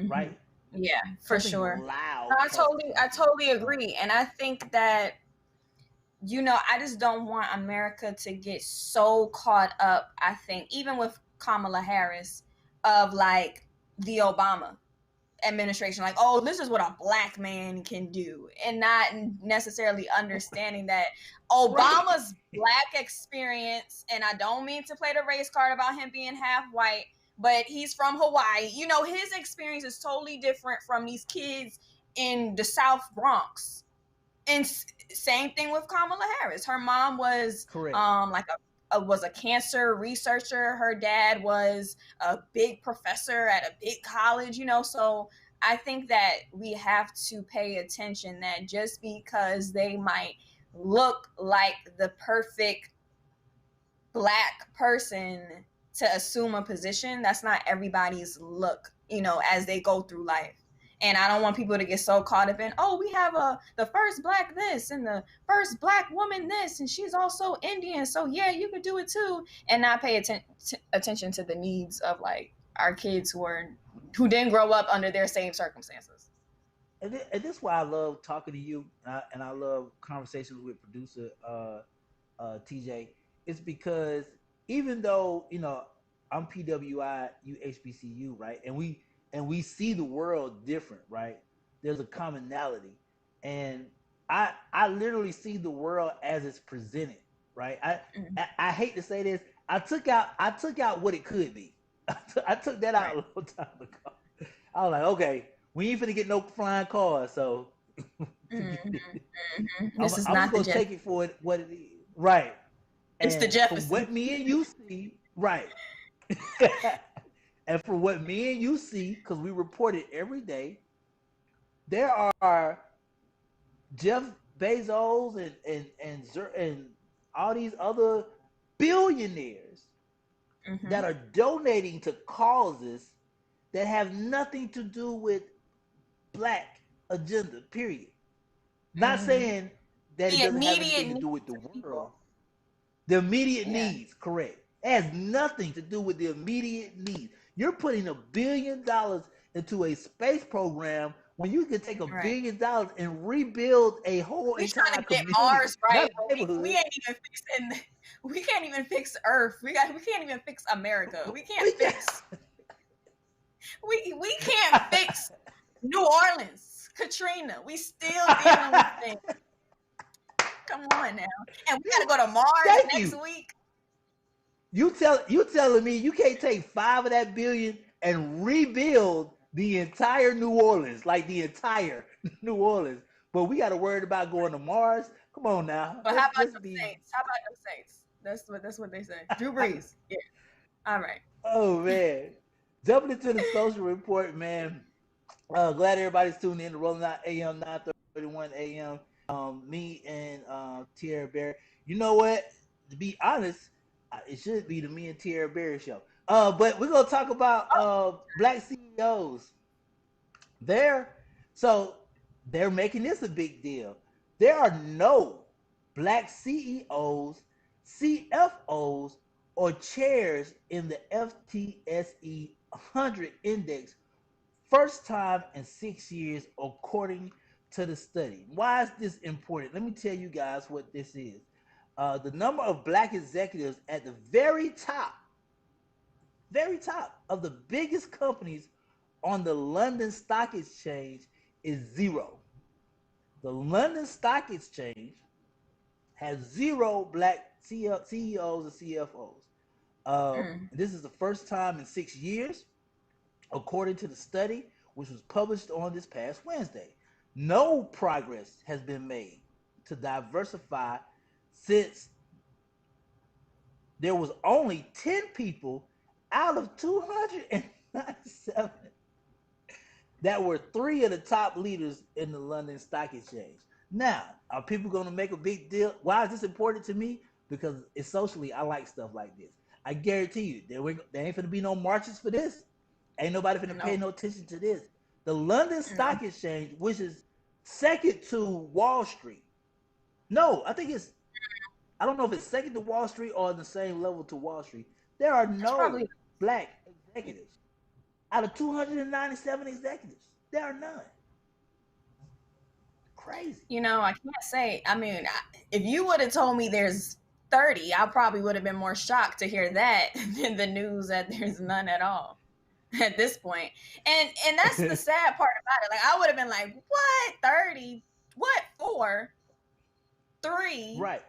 right? Yeah, for something sure. Loud. No, I totally agree, and I think that, you know, I just don't want America to get so caught up, I think, even with Kamala Harris, of like the Obama administration, like, oh, this is what a Black man can do, and not necessarily understanding that Obama's Black experience, and I don't mean to play the race card about him being half white, but he's from Hawaii. You know, his experience is totally different from these kids in the South Bronx. And same thing with Kamala Harris. Her mom was was a cancer researcher. Her dad was a big professor at a big college, you know. So I think that we have to pay attention that just because they might look like the perfect Black person to assume a position. That's not everybody's look, as they go through life. And I don't want people to get so caught up in, oh, we have the first Black this and the first Black woman this, and she's also Indian, so yeah, you could do it too, and not pay attention to the needs of like our kids who didn't grow up under their same circumstances. And this is why I love talking to you, and I love conversations with producer TJ. It's because even though I'm PWI, you HBCU, right, and we see the world different, right? There's a commonality, and I literally see the world as it's presented, right? I hate to say this. I took out what it could be. I took that out a long time ago. I was like, okay, we ain't finna get no flying cars, so This is I'm not just the gonna take it for what it is, right? It's the And from Jefferson. what me and you see, right? And from what me and you see, because we report it every day, there are Jeff Bezos and all these other billionaires that are donating to causes that have nothing to do with Black agenda. Period. Not saying that it The doesn't have immediate anything to do with the needs of world. people. The immediate Yeah. needs, correct. It has nothing to do with the immediate needs. You're putting $1 billion into a space program when you can take $1 billion and rebuild a whole We trying entire to get community, Mars not right, a but neighborhood. we ain't even fixing. We can't even fix Earth. We can't even fix America. We can't fix. We can't fix New Orleans, Katrina. We still dealing with things. Come on now, and we gotta go to Mars Thank next you. week. You telling me you can't take 5 of that billion and rebuild the entire New Orleans, like the entire New Orleans, but we got to worry about going to Mars? Come on now. But how about them Saints? How about them Saints? That's what they say. Drew Brees. Yeah. All right. Oh man. Jumping into the social report, man. Glad everybody's tuning in to Rolling Out AM 9:31 AM. Me and Tierra Bear. You know what? To be honest, it should be the Me and Tierra Bear show. But we're gonna talk about Black CEOs. They're they're making this a big deal. There are no Black CEOs, CFOs, or chairs in the FTSE 100 index, first time in 6 years, according to the study. Why is this important? Let me tell you guys what this is. The number of Black executives at the very top of the biggest companies on the London Stock Exchange is 0. The London Stock Exchange has 0 Black CEOs and CFOs. This is the first time in 6 years, according to the study, which was published on this past Wednesday. No progress has been made to diversify since there was only 10 people out of 297 that were 3 of the top leaders in the London Stock Exchange. Now, are people going to make a big deal? Why is this important to me? Because it's socially, I like stuff like this. I guarantee you, there ain't going to be no marches for this. Ain't nobody going to pay no attention to this. The London Stock Exchange, which is second to Wall Street. No, I don't know if it's second to Wall Street or on the same level to Wall Street. There are no Black executives. Out of 297 executives, there are none. Crazy. I can't say. I mean, if you would have told me there's 30, I probably would have been more shocked to hear that than the news that there's none at all at this point. And that's the sad part about it. Like, I would have been like, what? 30? What for? 3? Right.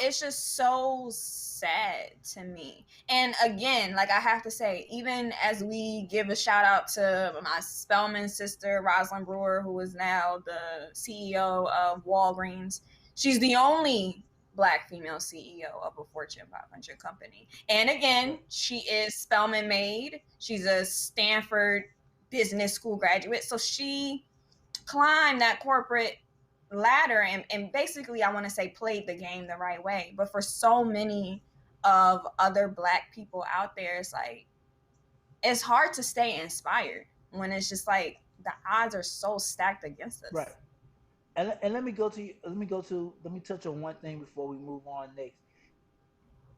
It's just so sad to me. And again, like, I have to say, even as we give a shout out to my Spelman sister, Rosalind Brewer, who is now the CEO of Walgreens, she's the only Black female CEO of a Fortune 500 company. And again, she is Spelman made. She's a Stanford business school graduate. So she climbed that corporate ladder and basically I want to say played the game the right way. But for so many of other Black people out there, it's like it's hard to stay inspired when it's just like the odds are so stacked against us. Right. And let me touch on one thing before we move on next.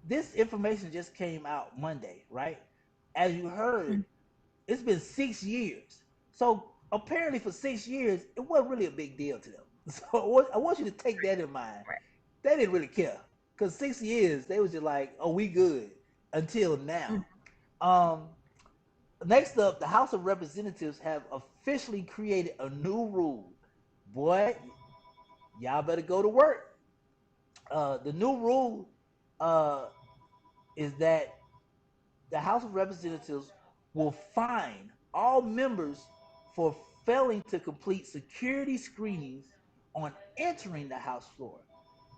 This information just came out Monday, right? As you heard, it's been 6 years. So apparently for 6 years, it wasn't really a big deal to them. So I want you to take that in mind. Right. They didn't really care. Because 6 years, they was just like, oh, we good until now. Next up, the House of Representatives have officially created a new rule. Boy, y'all better go to work. The new rule is that the House of Representatives will fine all members for failing to complete security screenings on entering the House floor.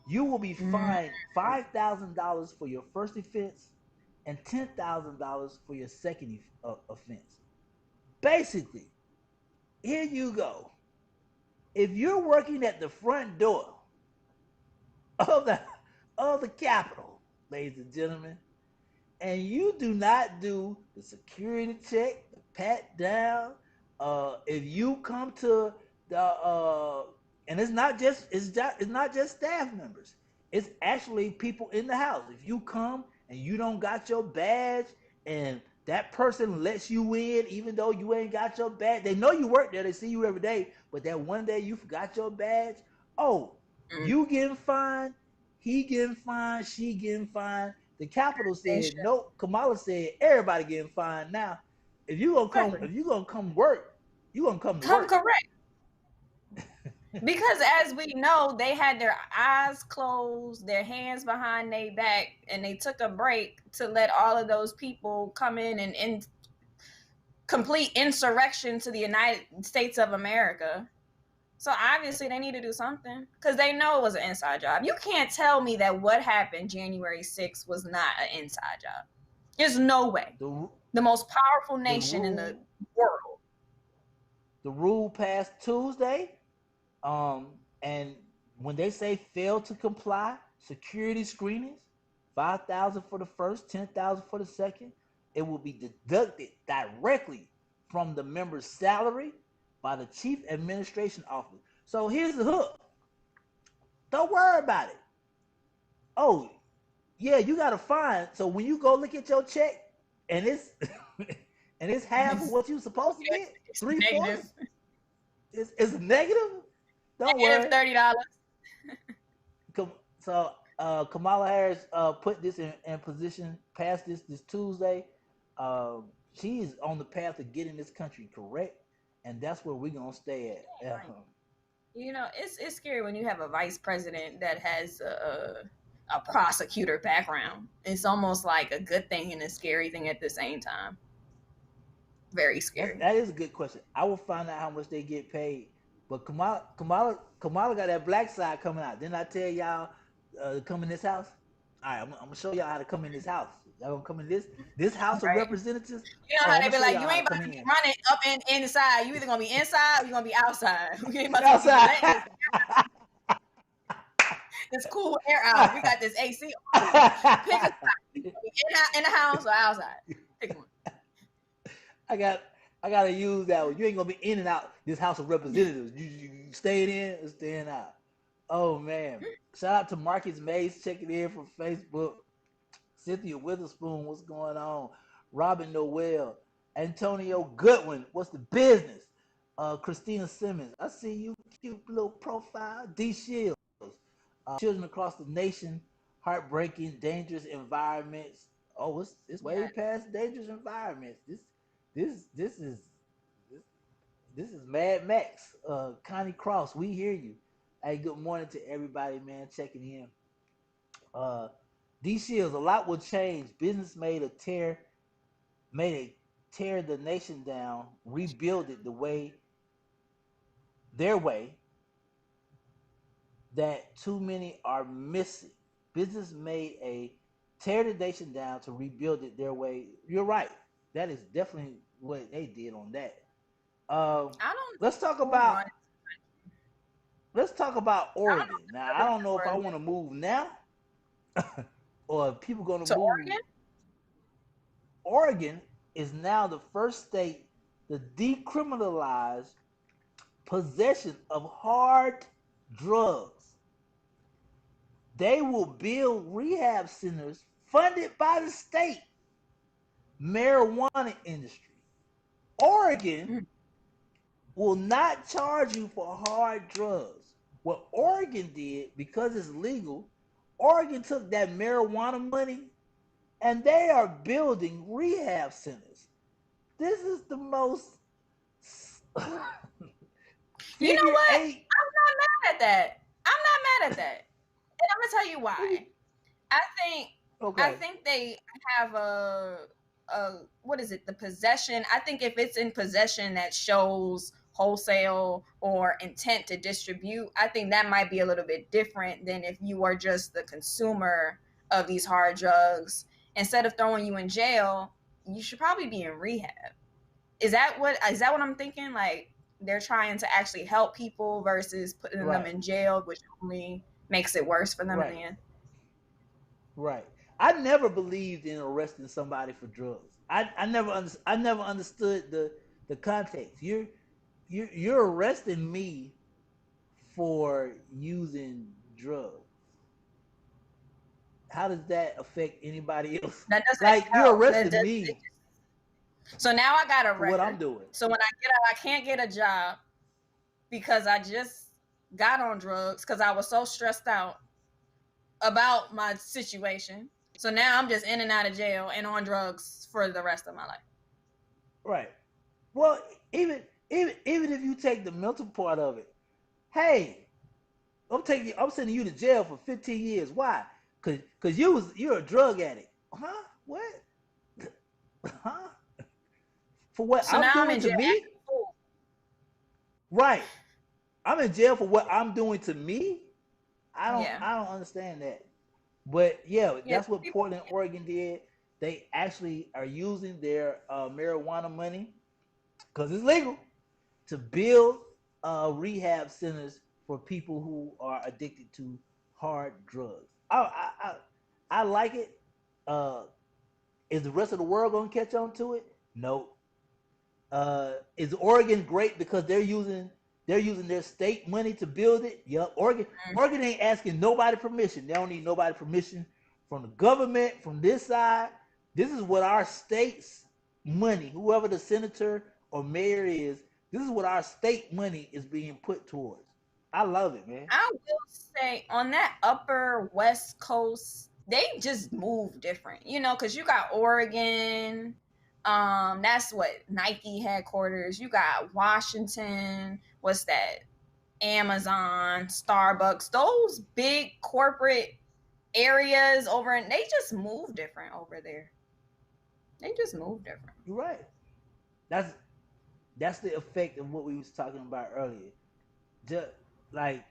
You will be fined $5,000 for your first offense and $10,000 for your second offense. Basically, here you go. If you're working at the front door of the Capitol, ladies and gentlemen, and you do not do the security check, the pat down, if you come to the and it's not just staff members. It's actually people in the house. If you come and you don't got your badge and that person lets you in even though you ain't got your badge, they know you work there, they see you every day, but that one day you forgot your badge, you getting fined, he getting fined, she getting fined. The Capitol said no. Kamala said everybody getting fined now. If you gonna come work, you gonna come to work. Correct. Because as we know, they had their eyes closed, their hands behind their back, and they took a break to let all of those people come in and complete insurrection to the United States of America. So obviously they need to do something because they know it was an inside job. You can't tell me that what happened January 6th was not an inside job. There's no way. The most powerful nation in the world. The rule passed Tuesday. And when they say fail to comply, security screenings, 5,000 for the first, 10,000 for the second, it will be deducted directly from the member's salary by the chief administration officer. So here's the hook. Don't worry about it. Oh, yeah, you got a fine. So when you go look at your check and it's and it's half of what you're supposed to get, 3/4, it's negative. Don't worry. $30. So Kamala Harris put this in position, passed this Tuesday. She's on the path of getting this country correct, and that's where we're gonna stay at. You know, it's scary when you have a vice president that has a prosecutor background. It's almost like a good thing and a scary thing at the same time. Very scary. That is a good question. I will find out how much they get paid. But Kamala got that black side coming out. Didn't I tell y'all come in this house? All right, I'm gonna show y'all how to come in this house. Y'all gonna come in this House of Representatives? You know how they be like, you ain't about to be running up and inside. You either gonna be inside or you gonna be outside. You ain't about to be outside. This cool air out. We got this AC. Pick a side. In the house or outside. Pick one. I gotta use that one. You ain't gonna be in and out this House of Representatives. You staying in or staying out. Oh man. Shout out to Marcus Mays checking in from Facebook. Cynthia Witherspoon, what's going on? Robin Noel, Antonio Goodwin, what's the business? Christina Simmons, I see you, cute little profile. D Shields, children across the nation, heartbreaking, dangerous environments. Oh, it's way past dangerous environments. This is Mad Max. Connie Cross, we hear you. Hey, good morning to everybody, man, checking in. D Shields, a lot will change. Business made a tear the nation down, rebuild it their way that too many are missing. Business made a tear the nation down to rebuild it their way. You're right. That is definitely what they did on that. Let's talk about. let's talk about I don't know Oregon. if Now, I've I ever don't been to know if I Oregon. want to move now or if people going to To move. Oregon? Oregon is now the first state to decriminalize possession of hard drugs. They will build rehab centers funded by the state marijuana industry. Oregon will not charge you for hard drugs. What Oregon did, because it's legal, Oregon took that marijuana money and they are building rehab centers. This is the most You know figure what? eight. I'm not mad at that. I'm not mad at that. And I'm gonna tell you why. I think Okay. they have a what is it? The possession. I think if it's in possession that shows wholesale or intent to distribute, I think that might be a little bit different than if you are just the consumer of these hard drugs. Instead of throwing you in jail, you should probably be in rehab. Is that what I'm thinking? Like they're trying to actually help people versus putting them Right. in jail, which only makes it worse for them in Right. the end. Right. I never believed in arresting somebody for drugs. I never understood the context. You're arresting me for using drugs. How does that affect anybody else? That doesn't Like you're help. arresting me So now I got a for what record. I'm doing. So when I get out, I can't get a job because I just got on drugs because I was so stressed out about my situation. So now I'm just in and out of jail and on drugs for the rest of my life. Right. Well, even if you take the mental part of it, hey, I'm sending you to jail for 15 years. Why? Cause you're a drug addict. Huh? What? Huh? For what So I'm now I'm doing in to jail. me? Right. I'm in jail for what I'm doing to me? I don't understand that. But yeah, that's what Portland, Oregon did. They actually are using their marijuana money because it's legal to build rehab centers for people who are addicted to hard drugs. I like it. Is the rest of the world going to catch on to it? No. Is Oregon great because they're using their state money to build it? Yep. Oregon ain't asking nobody permission. They don't need nobody permission from the government, from this side. This is what our state's money, whoever the senator or mayor is, this is what our state money is being put towards. I love it, man. I will say on that upper West Coast, they just move different, because you got Oregon, that's what Nike headquarters. You got Washington, what's that? Amazon, Starbucks, those big corporate areas over, and they just move different over there. They just move different. You're right. That's the effect of what we was talking about earlier. Just like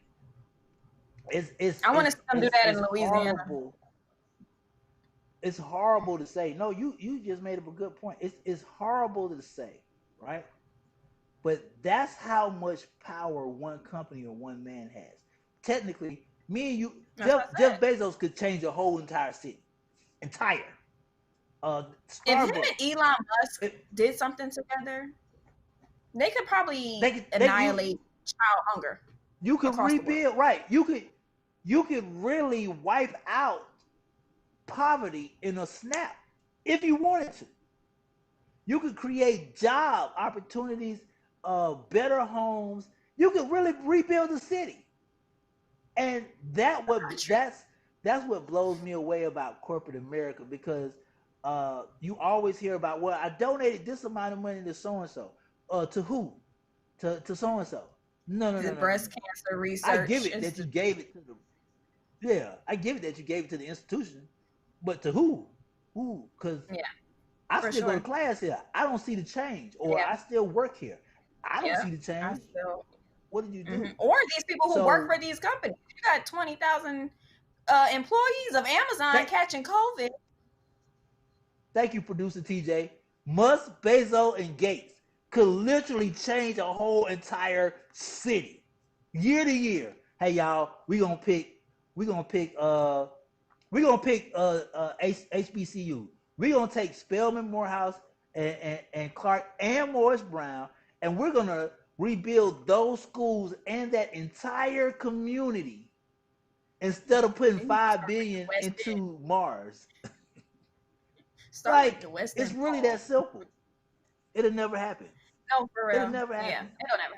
I want to see them do that in it's Louisiana. horrible. It's horrible to say. No, you just made up a good point. It's horrible to say, right? But that's how much power one company or one man has. Technically, me and you, Jeff Bezos could change a whole entire city, entire. If him and Elon Musk did something together, they could probably annihilate child hunger. You could rebuild, right? You could really wipe out poverty in a snap if you wanted to. You could create job opportunities, better homes. You could really rebuild the city, and that's what blows me away about corporate America because you always hear about, well, I donated this amount of money to so and so. To who? To so and so. No. Breast cancer research. I give it that you gave it to the. Yeah, I give it that you gave it to the institution, but to who? Who? Because I still go to class here. I don't see the change, or I still work here. I don't see the change. What did you do? Or these people who work for these companies. You got 20,000 employees of Amazon catching COVID. Thank you, producer TJ. Musk, Bezos, and Gates could literally change a whole entire city. year to year. Hey y'all, we gonna pick we're gonna pick HBCU. We're gonna take Spelman, Morehouse, and Clark and Morris Brown, and we're gonna rebuild those schools and that entire community instead of putting They need to $5 start with the billion West End. into Mars. Start with Like the West it's End really Mall. that simple. It'll never happen. No, for It'll real. never Yeah, happen. it'll never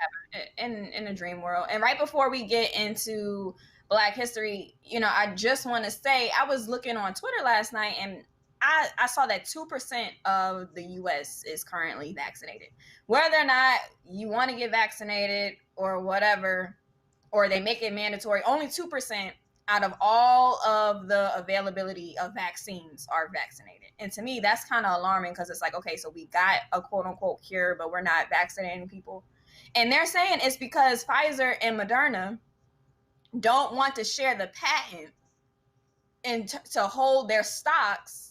happen in a dream world. And right before we get into Black History, I just want to say I was looking on Twitter last night, and I saw that 2% of the U.S. is currently vaccinated. Whether or not you want to get vaccinated or whatever, or they make it mandatory, only 2% out of all of the availability of vaccines are vaccinated. And to me, that's kind of alarming because it's like, okay, so we got a quote unquote cure, but we're not vaccinating people. And they're saying it's because Pfizer and Moderna don't want to share the patent and to hold their stocks.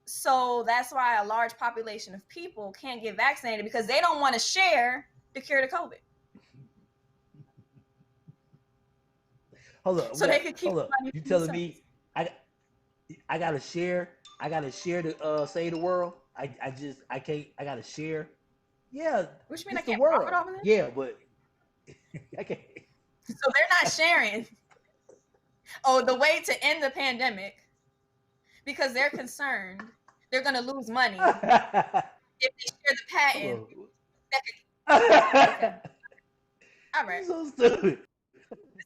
So that's why a large population of people can't get vaccinated because they don't want to share the cure to COVID. Hold up, So they could keep hold up. money You for telling themselves. me I gotta share? I gotta share to save the world. I can't. I gotta share. Yeah, Which mean I it's the can't profit world. off of this? Yeah, but I can't. So they're not sharing. Oh, the way to end the pandemic, because they're concerned they're going to lose money if they share the patent. Okay. All right. So stupid.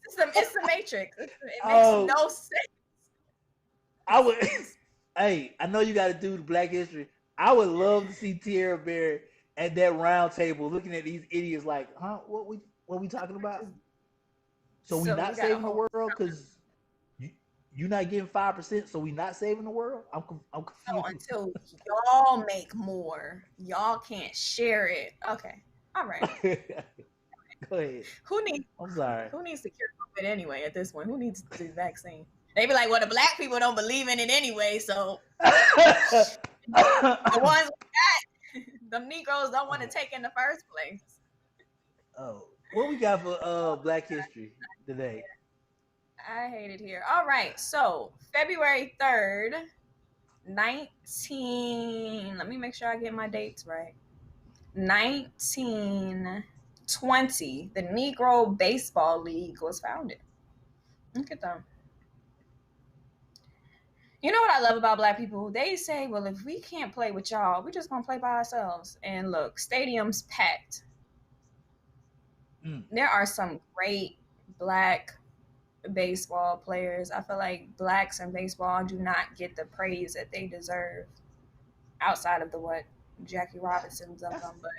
It's the Matrix. It makes Oh, no sense. I would. Hey, I know you got to do the Black History. I would love to see Tierra Bear at that round table looking at these idiots like, huh? What we talking about? So we So you not got a saving the whole. world because you not getting 5%. So we not saving the world. I'm So confused. until y'all make more, y'all can't share it. Okay. All right. Go ahead. I'm sorry. Who needs to cure COVID anyway at this point? Who needs the vaccine? They be like, well, the black people don't believe in it anyway, so the ones we got, the Negroes don't want to take in the first place. Oh, what we got for Black History today? I hate it here. All right, so February 3rd, 19. Let me make sure I get my dates right. 1920, the Negro Baseball League was founded. Look at them. You know what I love about black people? They say, well, if we can't play with y'all, we're just going to play by ourselves. And look, stadiums packed. There are some great black baseball players. I feel like blacks in baseball do not get the praise that they deserve outside of the what Jackie Robinsons of them. But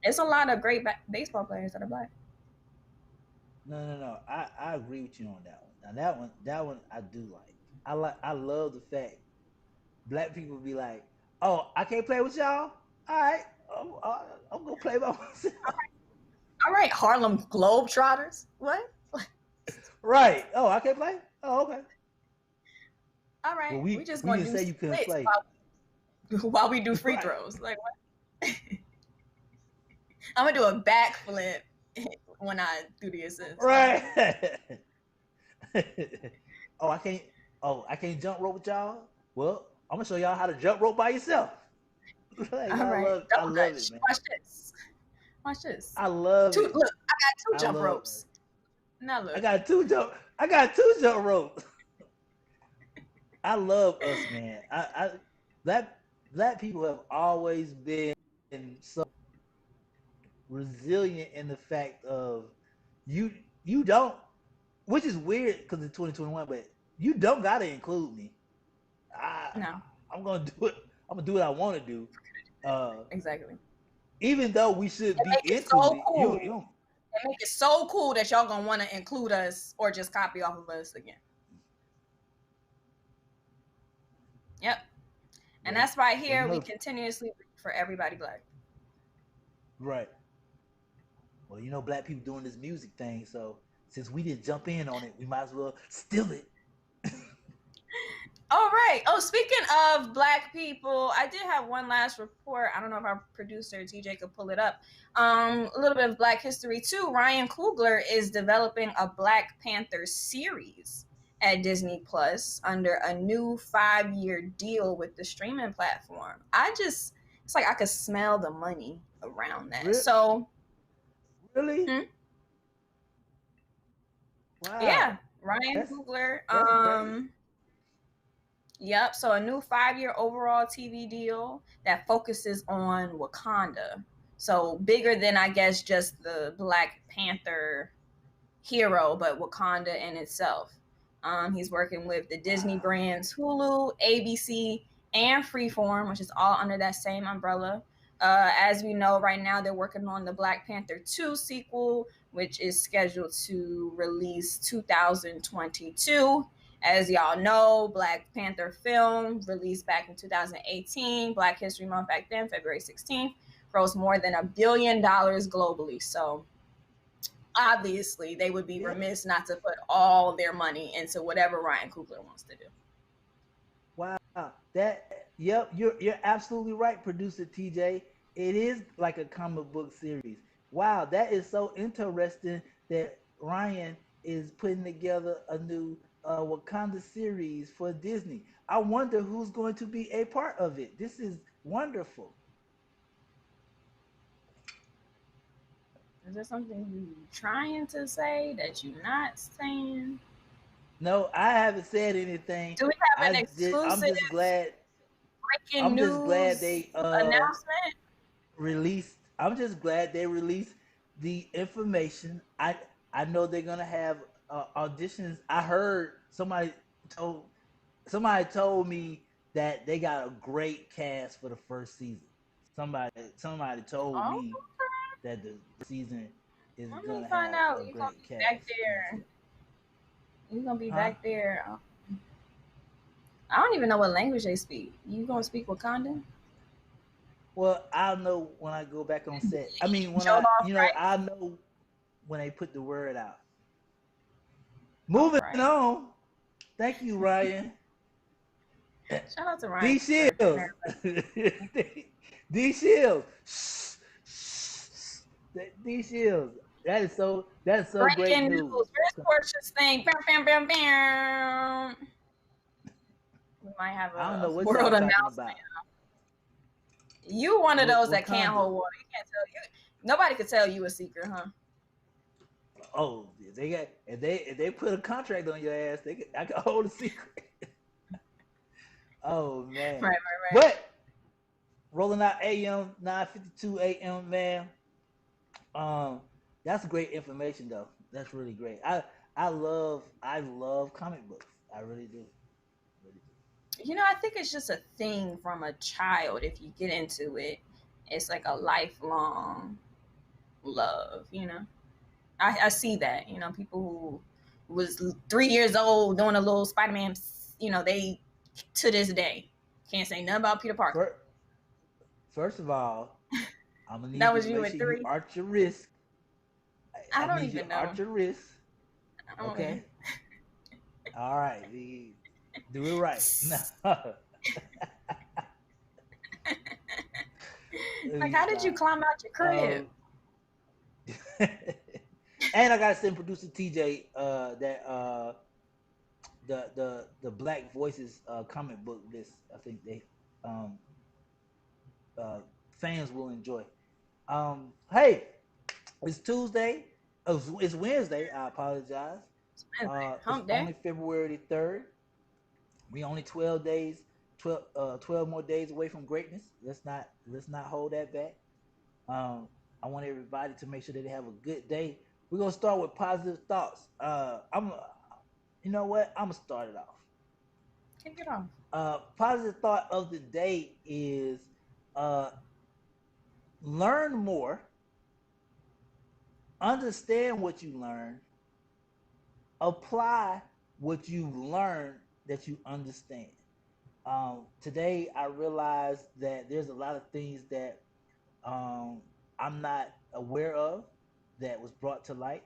it's a lot of great baseball players that are black. No. I agree with you on that one. Now that one I do like. I love the fact black people be like, oh, I can't play with y'all. All right, I'm gonna play by myself. All right, Harlem Globetrotters. What? Right. Oh, I can't play. Oh, okay. All right, Well, we just we gonna didn't do say you couldn't splits play while we do free Right. throws. Like what? I'm gonna do a backflip when I do the assist. Right. Oh, I can't. Oh, I can't jump rope with y'all. Well, I'm gonna show y'all how to jump rope by yourself. Like, All right, I love it, man. Watch this. Watch this. I love it. Look, I got two jump love ropes. Now look. I got two jump ropes. I love us, man. Black people have always been so resilient in the fact of you don't, which is weird because it's 2021, but you don't gotta include me. No. I'm gonna do it. I'm gonna do what I want to do. Exactly. Even though we should be included, so cool. you don't. They make it so cool that y'all gonna want to include us or just copy off of us again. Yep. And that's why here we continuously root for everybody black. Right. Well, black people doing this music thing, so since we didn't jump in on it, we might as well steal it. All right. Oh, speaking of Black people, I did have one last report. I don't know if our producer TJ could pull it up. A little bit of Black history too. Ryan Coogler is developing a Black Panther series at Disney Plus under a new 5-year deal with the streaming platform. It's like I could smell the money around that. So, Really? hmm? Yeah, Wow. Ryan That's Coogler. that's great. Yep. So a new 5-year overall TV deal that focuses on Wakanda. So bigger than I guess just the Black Panther hero, but Wakanda in itself. He's working with the Disney brands Hulu, ABC, and Freeform, which is all under that same umbrella. As we know, right now they're working on the Black Panther 2 sequel, which is scheduled to release 2022. As y'all know, Black Panther film released back in 2018, Black History Month back then, February 16th, grossed more than $1 billion globally. So obviously they would be Yeah. remiss not to put all their money into whatever Ryan Coogler wants to do. Wow. That yep, you're absolutely right, producer TJ. It is like a comic book series. Wow, that is so interesting that Ryan is putting together a new Wakanda series for Disney. I wonder who's going to be a part of it. This is wonderful. Is there something you trying to say that you're not saying? No, I haven't said anything. Do we have an I'm exclusive just glad breaking I'm just glad news they announcement? released. I'm just glad they released the information. I know they're gonna have auditions. I heard told somebody told me that they got a great cast for the first season. Somebody told Oh, me that the season is let me gonna find have out. a You're gonna great be back cast. there. You're gonna be Huh? back there. I don't even know what language they speak. You gonna speak Wakandan? Well, I'll know when I go back on set. I mean, when Showed off, right? I know when they put the word out. All Moving right. on. Thank you, Ryan. Shout out to Ryan D for keeping Shields. everybody. D Shields. D Shields. That is so great Breaking news. news. Where's Portia's thing? Bam, bam, bam, bam. We might have I don't a know what world y'all talking announcement. about. You one of those that can't Wakanda. hold water. You can't tell you. Nobody could tell you a secret, huh? Oh, if they put a contract on your ass, I can hold a secret. Oh man. Right. But rolling out AM 9:52 AM, man. Um, that's great information though. That's really great. I love comic books. I really do. Really do. You know, I think it's just a thing from a child. If you get into it, it's like a lifelong love. I see that. People who was 3 years old doing a little Spider-Man. They to this day can't say nothing about Peter Parker. First of all, I'm gonna That need you was to you make at sure you 3. arch your wrist. I I don't need you even to arch know. your wrist. I don't even. Okay. All right. Do it right. Let Like, me how did you stop. climb out your crib? Um, and I gotta send producer TJ that the Black Voices comic book list. I think they um uh fans will enjoy. Hey, it's Tuesday. Oh, it's Wednesday. I apologize. It's Hump day. only February 3rd. We only 12 days, 12 more days away from greatness. Let's not hold that back. Um, I want everybody to make sure that they have a good day. We're gonna start with positive thoughts. You know what? I'm gonna start it off. Kick it off. Positive thought of the day is uh, learn more, understand what you learn, apply what you learn that you understand. Today, I realized that there's a lot of things that um, I'm not aware of that was brought to light.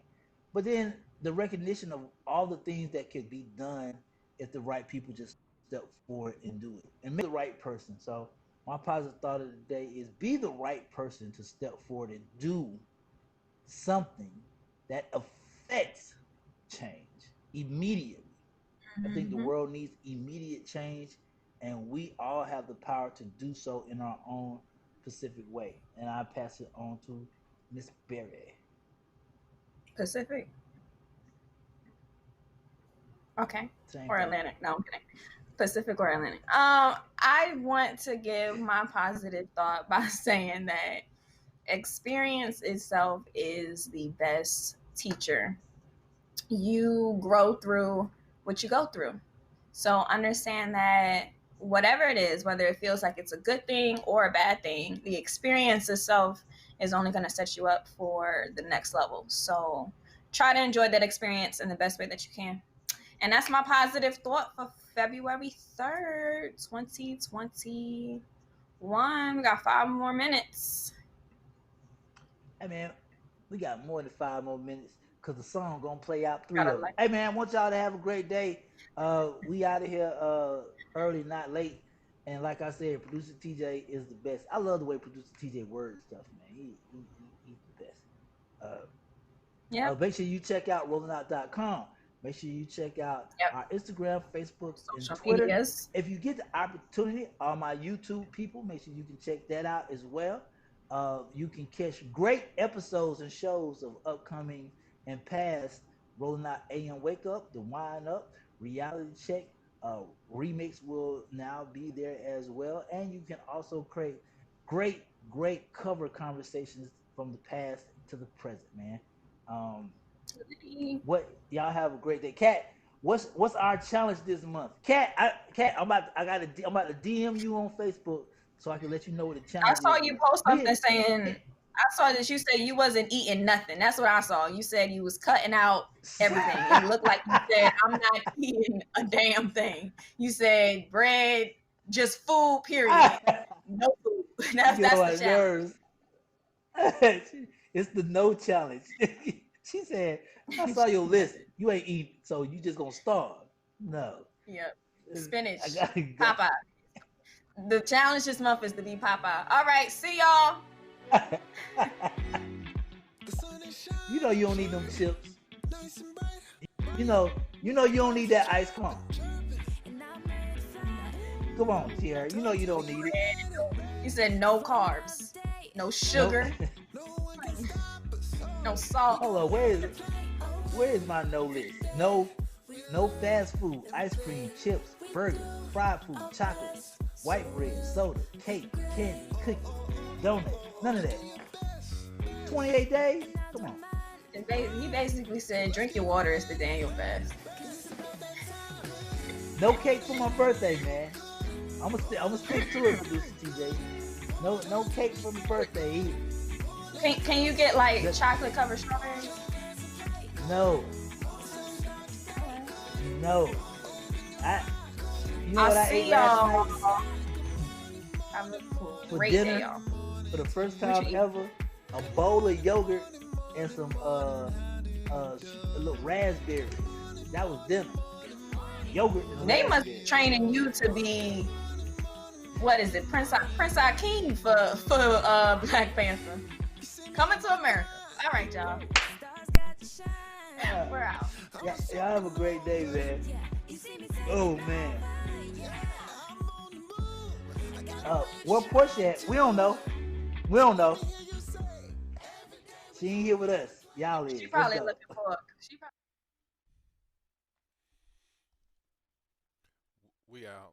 But then the recognition of all the things that could be done if the right people just step forward and do it and make the right person. So my positive thought of the day is be the right person to step forward and do something that affects change immediately. I think the Mm-hmm. world needs immediate change, and we all have the power to do so in our own specific way. And I pass it on to Miss Berry. Pacific. Okay. Same Or thing. Atlantic. No, I'm kidding. Pacific or Atlantic. I want to give my positive thought by saying that experience itself is the best teacher. You grow through what you go through. So understand that whatever it is, whether it feels like it's a good thing or a bad thing, the experience itself is only going to set you up for the next level. So try to enjoy that experience in the best way that you can. And that's my positive thought for February 3rd, 2021. We got 5 more minutes. Hey man, we got more than 5 more minutes because the song gonna play out three Gotta of them. like, Hey man, I want y'all to have a great day. We out of here early, not late. And like I said, producer TJ is the best. I love the way producer TJ words stuff, man. He's the best. Uh, yep, Make sure you check out rollingout.com. Make sure you check out yep. our Instagram, Facebook, and Social Twitter. medias. If you get the opportunity, all my YouTube people, make sure you can check that out as well. You can catch great episodes and shows of upcoming and past Rolling Out AM Wake Up, The Wind Up, Reality Check. Remix will now be there as well. And you can also create great cover conversations from the past to the present, man. Um, what y'all have a great day, Cat. What's our challenge this month, Cat? I'm about to DM you on Facebook so I can let you know what the I challenge saw is, you man. post something saying, I saw that you said you wasn't eating nothing. That's what I saw. You said you was cutting out everything. It looked like you said, I'm not eating a damn thing. You said bread, just food, period. No food. You get on That's the my challenge. nerves. It's the no challenge. She said, I saw your list. You ain't eating, so you just gonna starve. No. Yep. I Spinach. gotta go. Popeye. The challenge this month is to be Popeye. All right, see y'all. You know you don't need them chips. You don't need that ice. Come on. Come on, Tierra. You know you don't need it. You said no carbs, no sugar, no salt. Hold on, where is my no list? No fast food, ice cream, chips, burgers, fried food, chocolate, white bread, soda, cake, candy, cookies, donuts, none of that. 28 days? Come on. He basically said, drink your water. It's the Daniel fast. No cake for my birthday, man. I'm gonna stick to it, producer TJ. No cake for my birthday either. Can you get like chocolate covered strawberries? No. You know what I ate last night? Have a For great dinner, day, y'all. for the first time ever, a bowl of yogurt and some little raspberries. That was dinner. Yogurt and They must raspberries. be training you to be, what is it, Prince Akeem for Black Panther. Coming to America. All right, y'all. We're out. Y'all have a great day, man. Oh man. Where Portia at? We don't know. She ain't here with us. Y'all is. She probably looking for. We out.